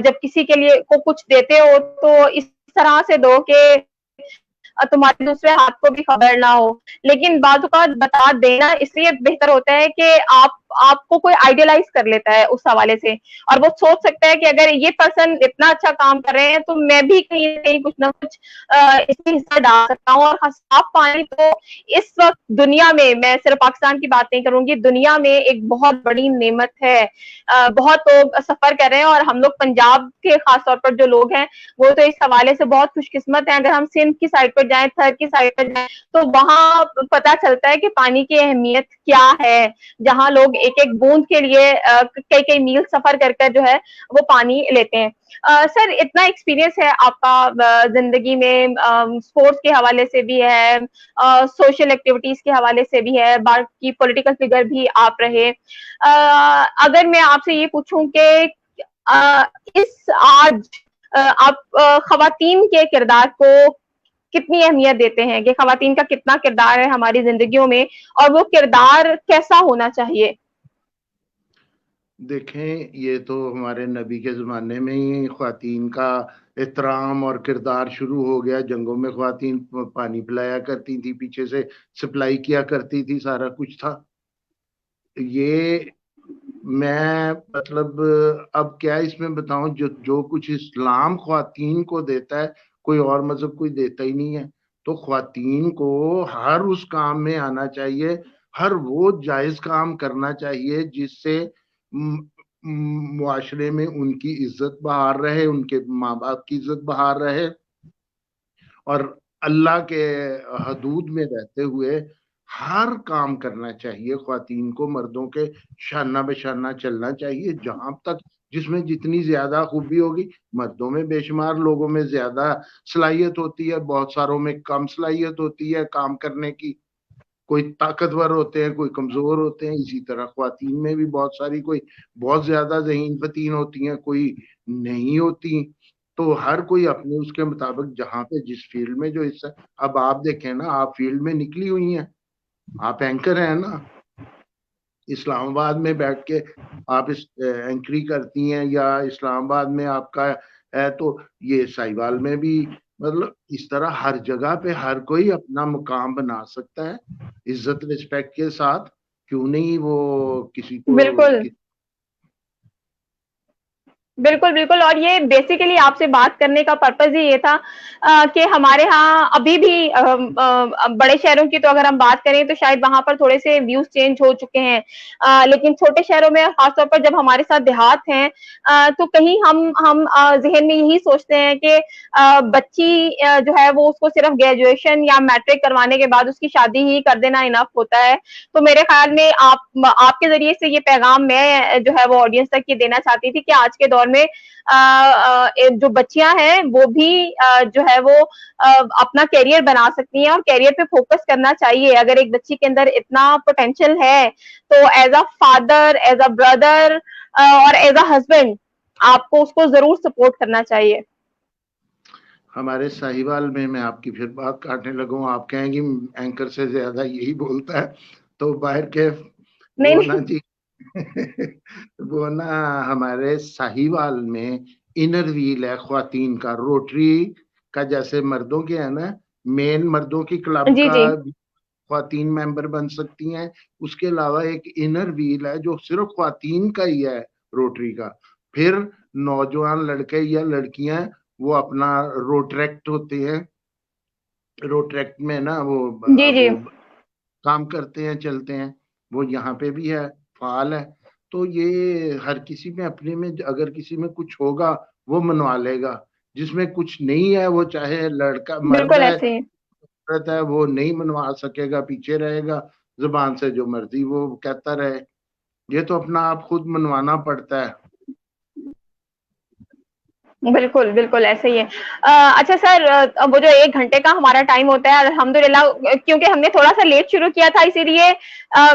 जब किसी के लिए को कुछ देते हो तो इस तरह से दो कि तुम्हारे दूसरे हाथ को भी खबर ना हो। लेकिन बात का बता देना इसलिए बेहतर होता है कि आपको कोई आइडियलाइज कर लेता है उस हवाले से, और वो सोच सकता है कि अगर ये पर्सन इतना अच्छा काम कर रहे हैं तो मैं भी कहीं ना कहीं कुछ ना कुछ इसमें हिस्सा डाल सकता हूँ। और साफ पानी तो इस वक्त दुनिया में, मैं सिर्फ पाकिस्तान की बात नहीं करूंगी, दुनिया में एक बहुत बड़ी नेमत है। बहुत लोग सफर कर रहे हैं, और हम लोग पंजाब के खासतौर पर जो लोग हैं वो तो इस हवाले से बहुत खुशकिस्मत है। अगर हम सिंध की साइड पर जाएं, थर की साइड पर जाएं, तो वहां पता चलता है कि पानी की अहमियत क्या है, जहां लोग एक एक बूंद के लिए कई कई मील सफर कर कर जो है वो पानी लेते हैं। सर, इतना एक्सपीरियंस है आपका जिंदगी में, स्पोर्ट्स के हवाले से भी है, सोशल एक्टिविटीज के हवाले से भी है, बाकी पॉलिटिकल फिगर भी आप रहे। अगर मैं आपसे ये पूछूं कि इस आज आप खवातीन के किरदार को कितनी अहमियत देते हैं, कि खवातीन का कितना किरदार है हमारी जिंदगियों में, और वो किरदार कैसा होना चाहिए? देखें, ये तो हमारे नबी के ज़माने में ही ख़्वातीन का एहतराम और किरदार शुरू हो गया। जंगों में ख़्वातीन पानी पिलाया करती थी, पीछे से सप्लाई किया करती थी, सारा कुछ था। ये मैं मतलब अब क्या इसमें बताऊं, जो जो कुछ इस्लाम ख़्वातीन को देता है, कोई और मज़हब कोई देता ही नहीं है। तो ख़्वातीन को हर उस काम में आना चाहिए, हर वो जायज़ काम करना चाहिए जिससे मुआशरे में उनकी इज्जत बहार रहे, उनके माँ बाप की इज्जत बहार रहे, और अल्लाह के हदूद में रहते हुए हर काम करना चाहिए। ख्वातीन को मर्दों के शाना बेशाना चलना चाहिए, जहां तक जिसमें जितनी ज्यादा खूबी होगी। मर्दों में बेशुमार लोगों में ज्यादा सलाहियत होती है, बहुत सारों में कम सलाहियत होती है काम करने की। कोई ताकतवर होते हैं, कोई कमजोर होते हैं। इसी तरह ख्वातीन में भी बहुत सारी, कोई बहुत ज्यादा ज़हीन फतीन होती हैं, कोई नहीं होती। तो हर कोई अपने उसके मुताबिक जहाँ पे जिस फील्ड में जो हिस्सा। अब आप देखें ना, आप फील्ड में निकली हुई हैं, आप एंकर हैं ना, इस्लामाबाद में बैठ के आप इस एंकरी करती हैं, या इस्लामाबाद में आपका है, तो ये साहिवाल में भी, मतलब इस तरह हर जगह पे हर कोई अपना मुकाम बना सकता है इज्जत रिस्पेक्ट के साथ। क्यों नहीं वो किसी को बिल्कुल। बिल्कुल, बिल्कुल। और ये बेसिकली आपसे बात करने का पर्पज़ ही ये था कि हमारे यहाँ अभी भी बड़े शहरों की तो अगर हम बात करें तो शायद वहाँ पर थोड़े-से व्यूज़ चेंज हो चुके हैं। लेकिन छोटे शहरों में ख़ास तौर पर जब हमारे साथ देहात हैं तो कहीं हम ज़हन में यही सोचते हैं कि बच्ची जो है वो उसको सिर्फ़ ग्रेजुएशन या मैट्रिक करवाने के बाद उसकी शादी ही कर देना इनफ होता है। तो मेरे ख़्याल में आपके ज़रिए से ये पैगाम मैं जो है वो ऑडियंस तक ये देना चाहती थी कि आज के दौर में जो बच्चियां हैं वो भी जो है वो अपना करियर बना सकती हैं और करियर पे फोकस करना चाहिए। अगर एक बच्ची के अंदर इतना पोटेंशियल है तो as a father, as a brother और एज अ हस्बैंड आपको उसको जरूर सपोर्ट करना चाहिए। हमारे साहिवाल में, मैं आपकी फिर बात काटने लगूं, आप कहेंगी एंकर से ज्यादा यही बोलता है, तो बाहर के नहीं वो ना नहीं। जी वो ना हमारे साहिवाल में इनर व्हील है ख्वातीन का, रोटरी का, जैसे मर्दों के है ना, मेन मर्दों की क्लब जी का जी। ख्वातीन मेंबर बन सकती हैं। उसके अलावा एक इनर व्हील है जो सिर्फ ख्वातीन का ही है, रोटरी का। फिर नौजवान लड़के या लड़कियां वो अपना रोट्रैक्ट होते हैं, रोट्रैक्ट में ना जी जी। वो काम करते हैं, चलते हैं। वो यहाँ पे भी है, फाल है। तो ये हर किसी में अपने में, अगर किसी में कुछ होगा वो मनवा लेगा, जिसमें कुछ नहीं है वो चाहे लड़का मर्द बिल्कुल है ऐसे ही। औरत है, वो नहीं मनवा सकेगा, पीछे रहेगा, जुबान से जो मर्जी वो कहता रहे। ये तो अपना आप खुद मनवाना पड़ता है। बिल्कुल, बिल्कुल ऐसे ही है। अच्छा सर, वो जो 1 घंटे का हमारा टाइम होता है अल्हम्दुलिल्लाह, क्योंकि हमने थोड़ा-सा लेट शुरू किया था इसीलिए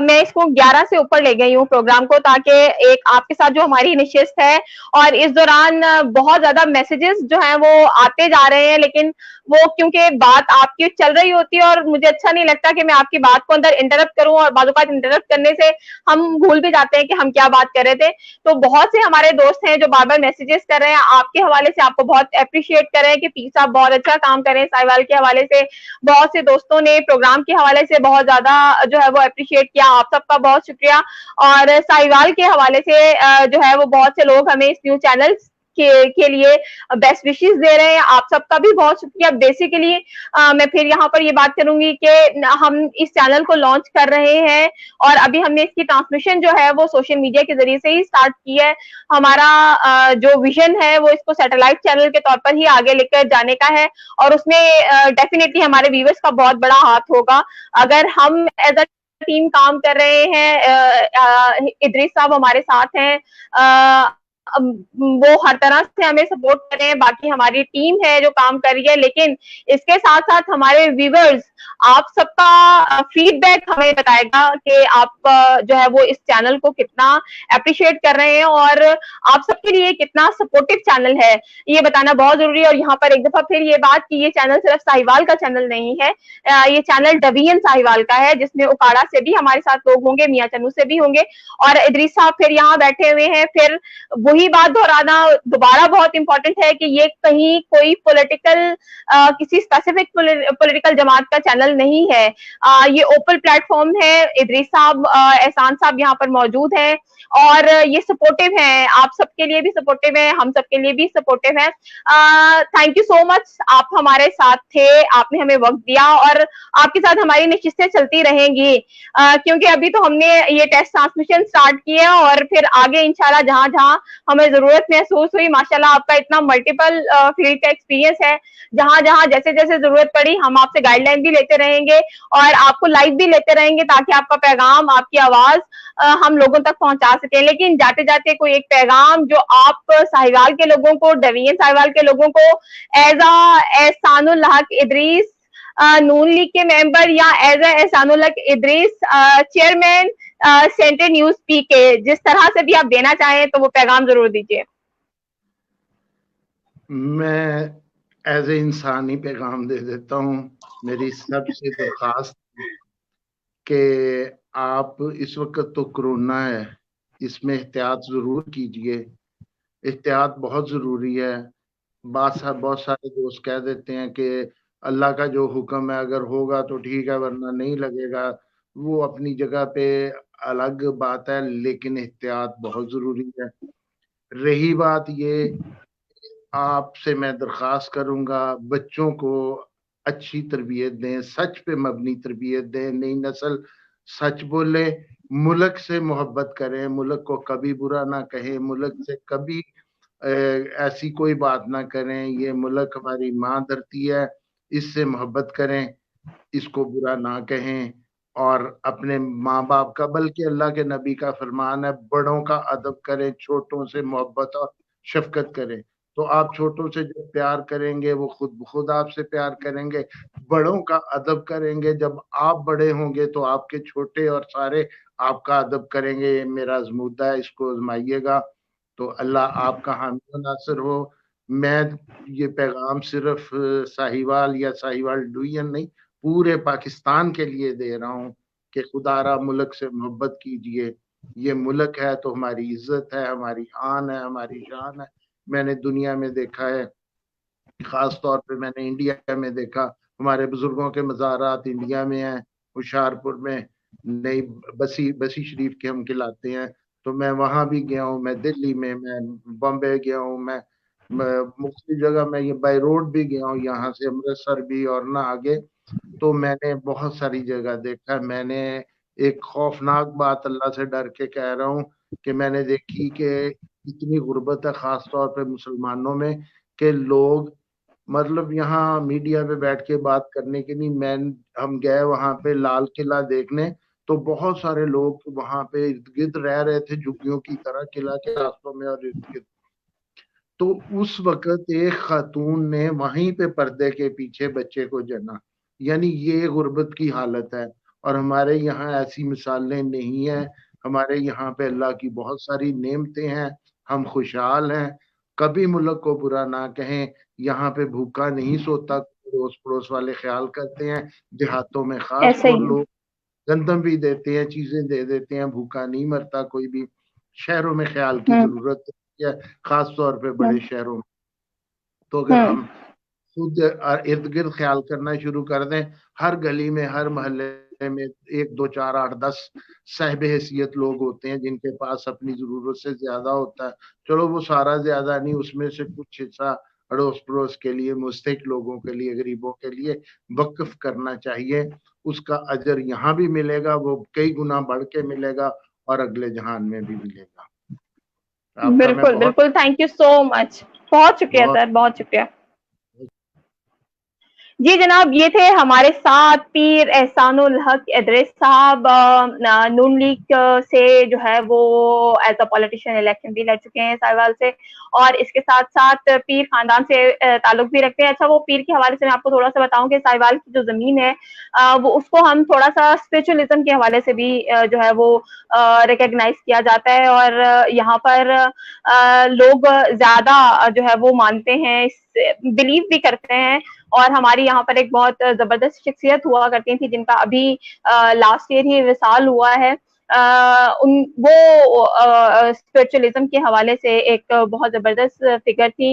मैं इसको 11 से ऊपर ले गई हूँ प्रोग्राम को, ताकि एक आपके साथ जो हमारी निशिस्त है और इस दौरान बहुत ज़्यादा मैसेजेस जो हैं वो आते जा रहे हैं, लेकिन वो क्योंकि बात आपकी चल रही होती है और मुझे अच्छा नहीं लगता कि मैं आपकी बात को अंदर इंटरप्ट करूँ, और बाज़-औक़ात इंटरप्ट करने से हम भूल भी जाते हैं कि हम क्या बात कर रहे थे। तो बहुत से हमारे दोस्त हैं जो बार-बार मैसेजेस कर रहे हैं, आपके हवाले से आपको बहुत एप्रिशिएट कर रहे हैं कि पीर साहब बहुत अच्छा काम कर रहे हैं साहिवाल के हवाले से। बहुत से दोस्तों ने प्रोग्राम के हवाले से बहुत ज़्यादा जो है वो एप्रिशिएट किया, आप सबका बहुत शुक्रिया। और साहिवाल के हवाले से जो है वो बहुत से लोग हमें इस न्यूज़ चैनल के लिए बेस्ट विशेस दे रहे हैं, आप सबका भी बहुत शुक्रिया। बेसिकली मैं फिर यहाँ पर ये बात करूंगी कि हम इस चैनल को लॉन्च कर रहे हैं और अभी हमने इसकी ट्रांसमिशन जो है वो सोशल मीडिया के जरिए से ही स्टार्ट की है। हमारा जो विजन है वो इसको सैटेलाइट चैनल के तौर पर ही आगे लेकर जाने का है, और उसमें डेफिनेटली हमारे व्यूवर्स का बहुत बड़ा हाथ होगा। अगर हम एज अ टीम काम कर रहे हैं, इदरीस साहब हमारे साथ हैं, वो हर तरह से हमें सपोर्ट कर रहे हैं, बाकी हमारी टीम है जो काम कर रही है, लेकिन इसके साथ साथ हमारे व्यूवर्स, आप सबका फीडबैक हमें बताएगा कि आप जो है वो इस चैनल को कितना अप्रिशिएट कर रहे हैं और आप सबके लिए कितना सपोर्टिव चैनल है, ये बताना बहुत जरूरी है। और यहाँ पर एक दफा फिर ये बात कि ये चैनल सिर्फ साहिवाल का चैनल नहीं है, ये चैनल डवीएन साहिवाल का है, जिसमें उकाड़ा से भी हमारे साथ लोग होंगे, मियाँ चन्नू से भी होंगे, और इदरीस साहब फिर यहाँ बैठे हुए हैं। फिर वही बात दोहराना दोबारा बहुत इंपॉर्टेंट है कि ये कहीं कोई पॉलिटिकल किसी स्पेसिफिक पॉलिटिकल जमात का चैनल नहीं है। ये ओपन प्लेटफॉर्म है। इदरीस साहब, एहसान साहब यहाँ पर मौजूद हैं और ये सपोर्टिव हैं, आप सबके लिए भी सपोर्टिव हैं, हम सबके लिए भी सपोर्टिव हैं। थैंक यू सो मच, आप हमारे साथ थे, आपने हमें वक्त दिया और आपके साथ हमारी निश्चितें चलती रहेंगी, क्योंकि अभी तो हमने ये टेस्ट ट्रांसमिशन स्टार्ट की है और फिर आगे इंशाल्लाह जहां जहां हमें जरूरत महसूस हुई, माशाल्लाह आपका इतना मल्टीपल फील्ड का एक्सपीरियंस है, जहां जहां जैसे जैसे जरूरत पड़ी हम आपसे गाइडलाइन भी लेते रहेंगे और आपको लाइव भी लेते रहेंगे, ताकि आपका पैगाम, आपकी आवाज हम लोगों तक पहुंचा सके। लेकिन जाते जाते कोई एक पैगाम जो आप साहिवाल के लोगों को, डवीएन साहिवाल के लोगों को, एज एहसानुल हक इदरीस नून लीग के मेंबर, या एज एहसानुल हक इदरीस चेयरमैन सेंट्रल न्यूज पीके, जिस तरह से भी आप देना चाहें तो वो पैगाम जरूर दीजिए। मैं एज ए इंसान ही पैगाम दे देता हूँ। मेरी सबसे दरखास्त कि आप, इस वक्त तो कोरोना है, इसमें एहतियात जरूर कीजिए, एहतियात बहुत जरूरी है। बहुत सारे दोस्त कह देते हैं कि अल्लाह का जो हुक्म है अगर होगा तो ठीक है, वरना नहीं लगेगा। वो अपनी जगह पे अलग बात है, लेकिन एहतियात बहुत जरूरी है। रही बात ये, आपसे मैं दरख्वास्त करूंगा बच्चों को अच्छी तरबियत दें, सच पे मबनी तरबियत दें, नई नस्ल सच बोले, मुल्क से मोहब्बत करें, मुल्क को कभी बुरा ना कहें, मुल्क से कभी ऐसी कोई बात ना करें। ये मुल्क हमारी माँ धरती है, इससे मोहब्बत करें, इसको बुरा ना कहें। और अपने माँ बाप का, बल्कि अल्लाह के नबी का फरमान है, बड़ों का अदब करें, छोटों से मोहब्बत और शफकत करें। तो आप छोटों से जो प्यार करेंगे वो खुद ब खुद आपसे प्यार करेंगे। बड़ों का अदब करेंगे, जब आप बड़े होंगे तो आपके छोटे और सारे आपका अदब करेंगे। ये मेरा अज़मूदा है, इसको आजमाइएगा तो अल्लाह आपका हामी व नासिर हो। मैं ये पैगाम सिर्फ साहिवाल या साहिवाल डिवीजन नहीं, पूरे पाकिस्तान के लिए दे रहा हूँ कि खुदारा मुल्क से मोहब्बत कीजिए। ये मुल्क है तो हमारी इज्जत है, हमारी आन है, हमारी शान है। मैंने दुनिया में देखा है, खास तौर पे मैंने इंडिया में देखा, हमारे बुजुर्गों के मज़ारात इंडिया में हैं, होशियारपुर में, नई बसी बसी शरीफ के हम खिलाते हैं। तो मैं वहां भी गया हूँ, मैं दिल्ली में, मैं बॉम्बे गया हूँ, मैं मुख्तलिफ जगह, मैं ये बाई रोड भी गया हूँ, यहाँ से अमृतसर भी और ना आगे। तो मैंने बहुत सारी जगह देखा। मैंने एक खौफनाक बात अल्लाह से डर के कह रहा हूँ कि मैंने देखी कि इतनी गुर्बत है खास तौर पे मुसलमानों में, कि लोग, मतलब यहाँ मीडिया पे बैठ के बात करने के लिए, मैं हम गए वहां पे लाल किला देखने, तो बहुत सारे लोग वहां पे इर्द गिर्द रह रहे थे झुग्गियों की तरह किला के रास्तों में और इर्द गिर्द। तो उस वक्त एक खातून ने वहीं पे पर्दे के पीछे बच्चे को जना। यानी ये गुर्बत की हालत है। और हमारे यहाँ ऐसी मिसालें नहीं है। हमारे यहाँ पे अल्लाह की बहुत सारी नेमतें हैं, हम खुशहाल हैं। कभी मुल्क को बुरा ना कहें। यहाँ पे भूखा नहीं सोता, पड़ोस पड़ोस वाले ख्याल करते हैं। देहातों में खास ऐसे तौर ही। लोग गंदम भी देते हैं, चीजें दे देते हैं, भूखा नहीं मरता कोई भी। शहरों में ख्याल की हम्म। जरूरत है, खास तौर पे बड़े हम्म। शहरों में। तो अगर हम्म। हम खुद इर्द गिर्द ख्याल करना शुरू कर दें, हर गली में, हर मोहल्ले में एक दो चार आठ 10 साहिब हैसियत लोग होते हैं जिनके पास अपनी जरूरत से ज्यादा होता है। चलो वो सारा ज्यादा नहीं, उसमें से कुछ हिस्सा अड़ोस पड़ोस के लिए, मुस्तहिक लोगों के लिए, गरीबों के लिए वक्फ करना चाहिए। उसका अजर यहाँ भी मिलेगा, वो कई गुना बढ़ के मिलेगा, और अगले जहान में भी मिलेगा। आपका मैं बिल्कुल बहुत बिल्कुल, थैंक यू सो मच। बहुत शुक्रिया बहुत सर, बहुत शुक्रिया। जी जनाब, ये थे हमारे साथ पीर एहसानुल हक इदरीस साहब, नून लीग से जो है वो एज अ पॉलिटिशियन इलेक्शन भी लड़ चुके हैं साहिवाल से, और इसके साथ साथ पीर खानदान से ताल्लुक भी रखते हैं। अच्छा, वो पीर के हवाले से मैं आपको थोड़ा सा बताऊं कि साहिवाल की जो जमीन है वो उसको हम थोड़ा सा स्पिरिचुअलिज्म के हवाले से भी जो है वो रिकॉग्नाइज किया जाता है, और यहाँ पर लोग ज्यादा जो है वो मानते हैं, बिलीव भी करते हैं। और हमारी यहाँ पर एक बहुत जबरदस्त शख्सियत हुआ करती थी जिनका अभी लास्ट ईयर ही विसाल हुआ है। उन वो स्पिरिचुअलिज्म के हवाले से एक बहुत जबरदस्त फिगर थी,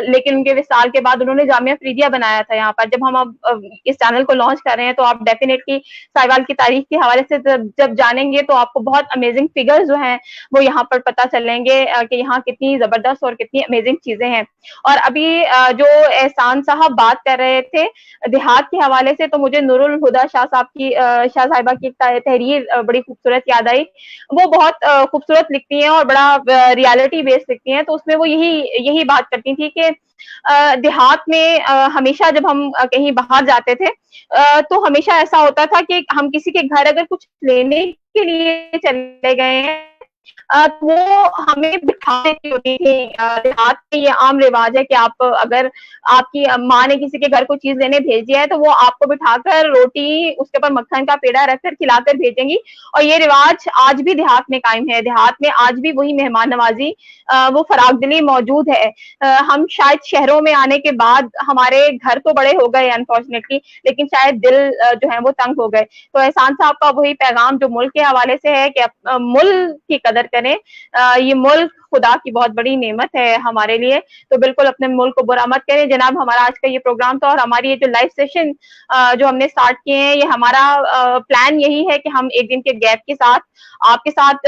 लेकिन उनके विसाल के बाद उन्होंने जामिया फरीदिया बनाया था यहाँ पर। जब हम अब इस चैनल को लॉन्च कर रहे हैं तो आप डेफिनेटली साहिवाल की तारीख के हवाले से जब जानेंगे तो आपको बहुत अमेजिंग फिगर्स जो हैं वो यहाँ पर पता चलेंगे कि यहाँ कितनी जबरदस्त और कितनी अमेजिंग चीजें हैं। और अभी जो एहसान साहब बात कर रहे थे देहात के हवाले से, तो मुझे नूरुल हुदा शाह साहब की शाह साहिबा की तहरीर बड़ी खूबसूरत याद आई। वो बहुत खूबसूरत लिखती हैं और बड़ा रियलिटी बेस्ड लिखती हैं। तो उसमें वो यही यही बात करती थी कि देहात में हमेशा जब हम कहीं बाहर जाते थे तो हमेशा ऐसा होता था कि हम किसी के घर अगर कुछ लेने के लिए चले गए हैं वो हमें बिठा देती होती थी। देहात में ये आम रिवाज है कि आप अगर आपकी माँ ने किसी के घर कोई चीज लेने भेजी है तो वो आपको बिठाकर रोटी, उसके ऊपर मक्खन का पेड़ा रखकर खिलाकर भेजेंगी। और ये रिवाज आज भी देहात में कायम है। देहात में आज भी वही मेहमान नवाजी, वो फराग दिली मौजूद है। हम शायद शहरों में आने के बाद हमारे घर तो बड़े हो गए अनफॉर्चुनेटली, लेकिन शायद दिल जो है वो तंग हो गए। तो एहसान साहब का वही पैगाम जो मुल्क के हवाले से है कि मुल्क की कदर करें। ये मुल्क खुदा की बहुत बड़ी नेमत है हमारे लिए, तो बिल्कुल अपने मुल्क को बुरा मत करें। जनाब, हमारा आज का ये प्रोग्राम था और हमारी ये जो लाइव सेशन जो हमने स्टार्ट किए हैं, ये हमारा प्लान यही है कि हम एक दिन के गैप के साथ आपके साथ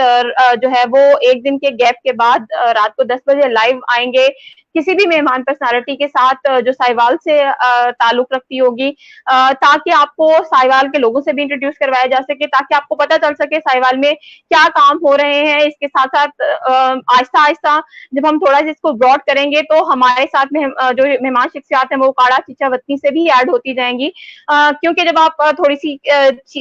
जो है वो एक दिन के गैप के बाद रात को 10 बजे लाइव आएंगे किसी भी मेहमान पर्सनालिटी के साथ जो साहिवाल से ताल्लुक रखती होगी, ताकि आपको साहिवाल के लोगों से भी इंट्रोड्यूस करवाया जा सके, ताकि आपको पता चल सके साहिवाल में क्या काम हो रहे हैं। इसके साथ साथ आहिस्ता आहिस्ता जब हम थोड़ा सा इसको ब्रॉड करेंगे तो हमारे साथ में जो मेहमान शख्सियात हैं वो उकाड़ा चिचावतनी से भी ऐड होती जाएंगी, क्योंकि जब आप थोड़ी सी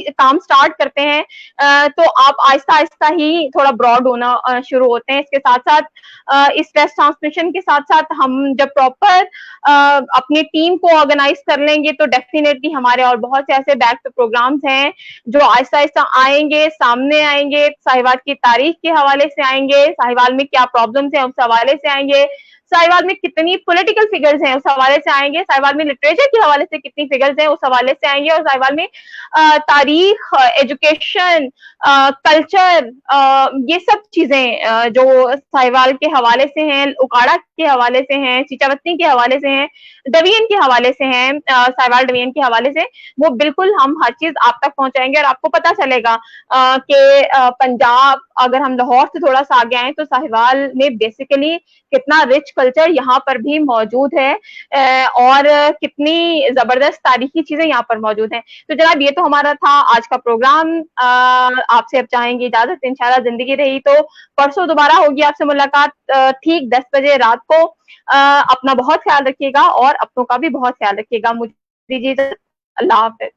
काम स्टार्ट करते हैं तो आप आहिस्ता आहिस्ता ही थोड़ा ब्रॉड होना शुरू होते हैं। इसके साथ साथ इस टेस्ट ट्रांसमिशन के साथ साथ हम जब प्रॉपर अपनी टीम को ऑर्गेनाइज कर लेंगे तो डेफिनेटली हमारे और बहुत से ऐसे बैक पे प्रोग्राम्स हैं जो आहिस्ता आहिस्ता आएंगे, सामने आएंगे, साहिवाल की तारीख के हवाले से आएंगे, साहिवाल में क्या प्रॉब्लम्स हैं उस हवाले से आएंगे, साहिवाल में कितनी पॉलिटिकल फिगर्स हैं उस हवाले से आएंगे, साहिवाल में लिटरेचर के हवाले से कितनी फिगर्स हैं उस हवाले से आएंगे, और साहिवाल में तारीख, एजुकेशन, कल्चर, ये सब चीजें जो साहिवाल के हवाले से हैं, उकाड़ा के हवाले से हैं, चिचावतनी के हवाले से हैं, डिवीजन के हवाले से हैं, साहिवाल डिवीजन के हवाले से, वो बिल्कुल हम हर चीज आप तक पहुंचाएंगे और आपको पता चलेगा कि पंजाब, अगर हम लाहौर से थोड़ा सा आगे आए तो साहिवाल में बेसिकली कितना रिच कल्चर यहाँ पर भी मौजूद है और कितनी जबरदस्त तारीखी चीजें यहाँ पर मौजूद हैं। तो जनाब, ये तो हमारा था आज का प्रोग्राम। आपसे अब चाहेंगे इजाजत, इंशाल्लाह जिंदगी रही तो परसों दोबारा होगी आपसे मुलाकात ठीक 10 बजे रात को। अपना बहुत ख्याल रखिएगा और अपनों का भी बहुत ख्याल रखिएगा। मुझे दीजिए, अल्लाह हाफिज।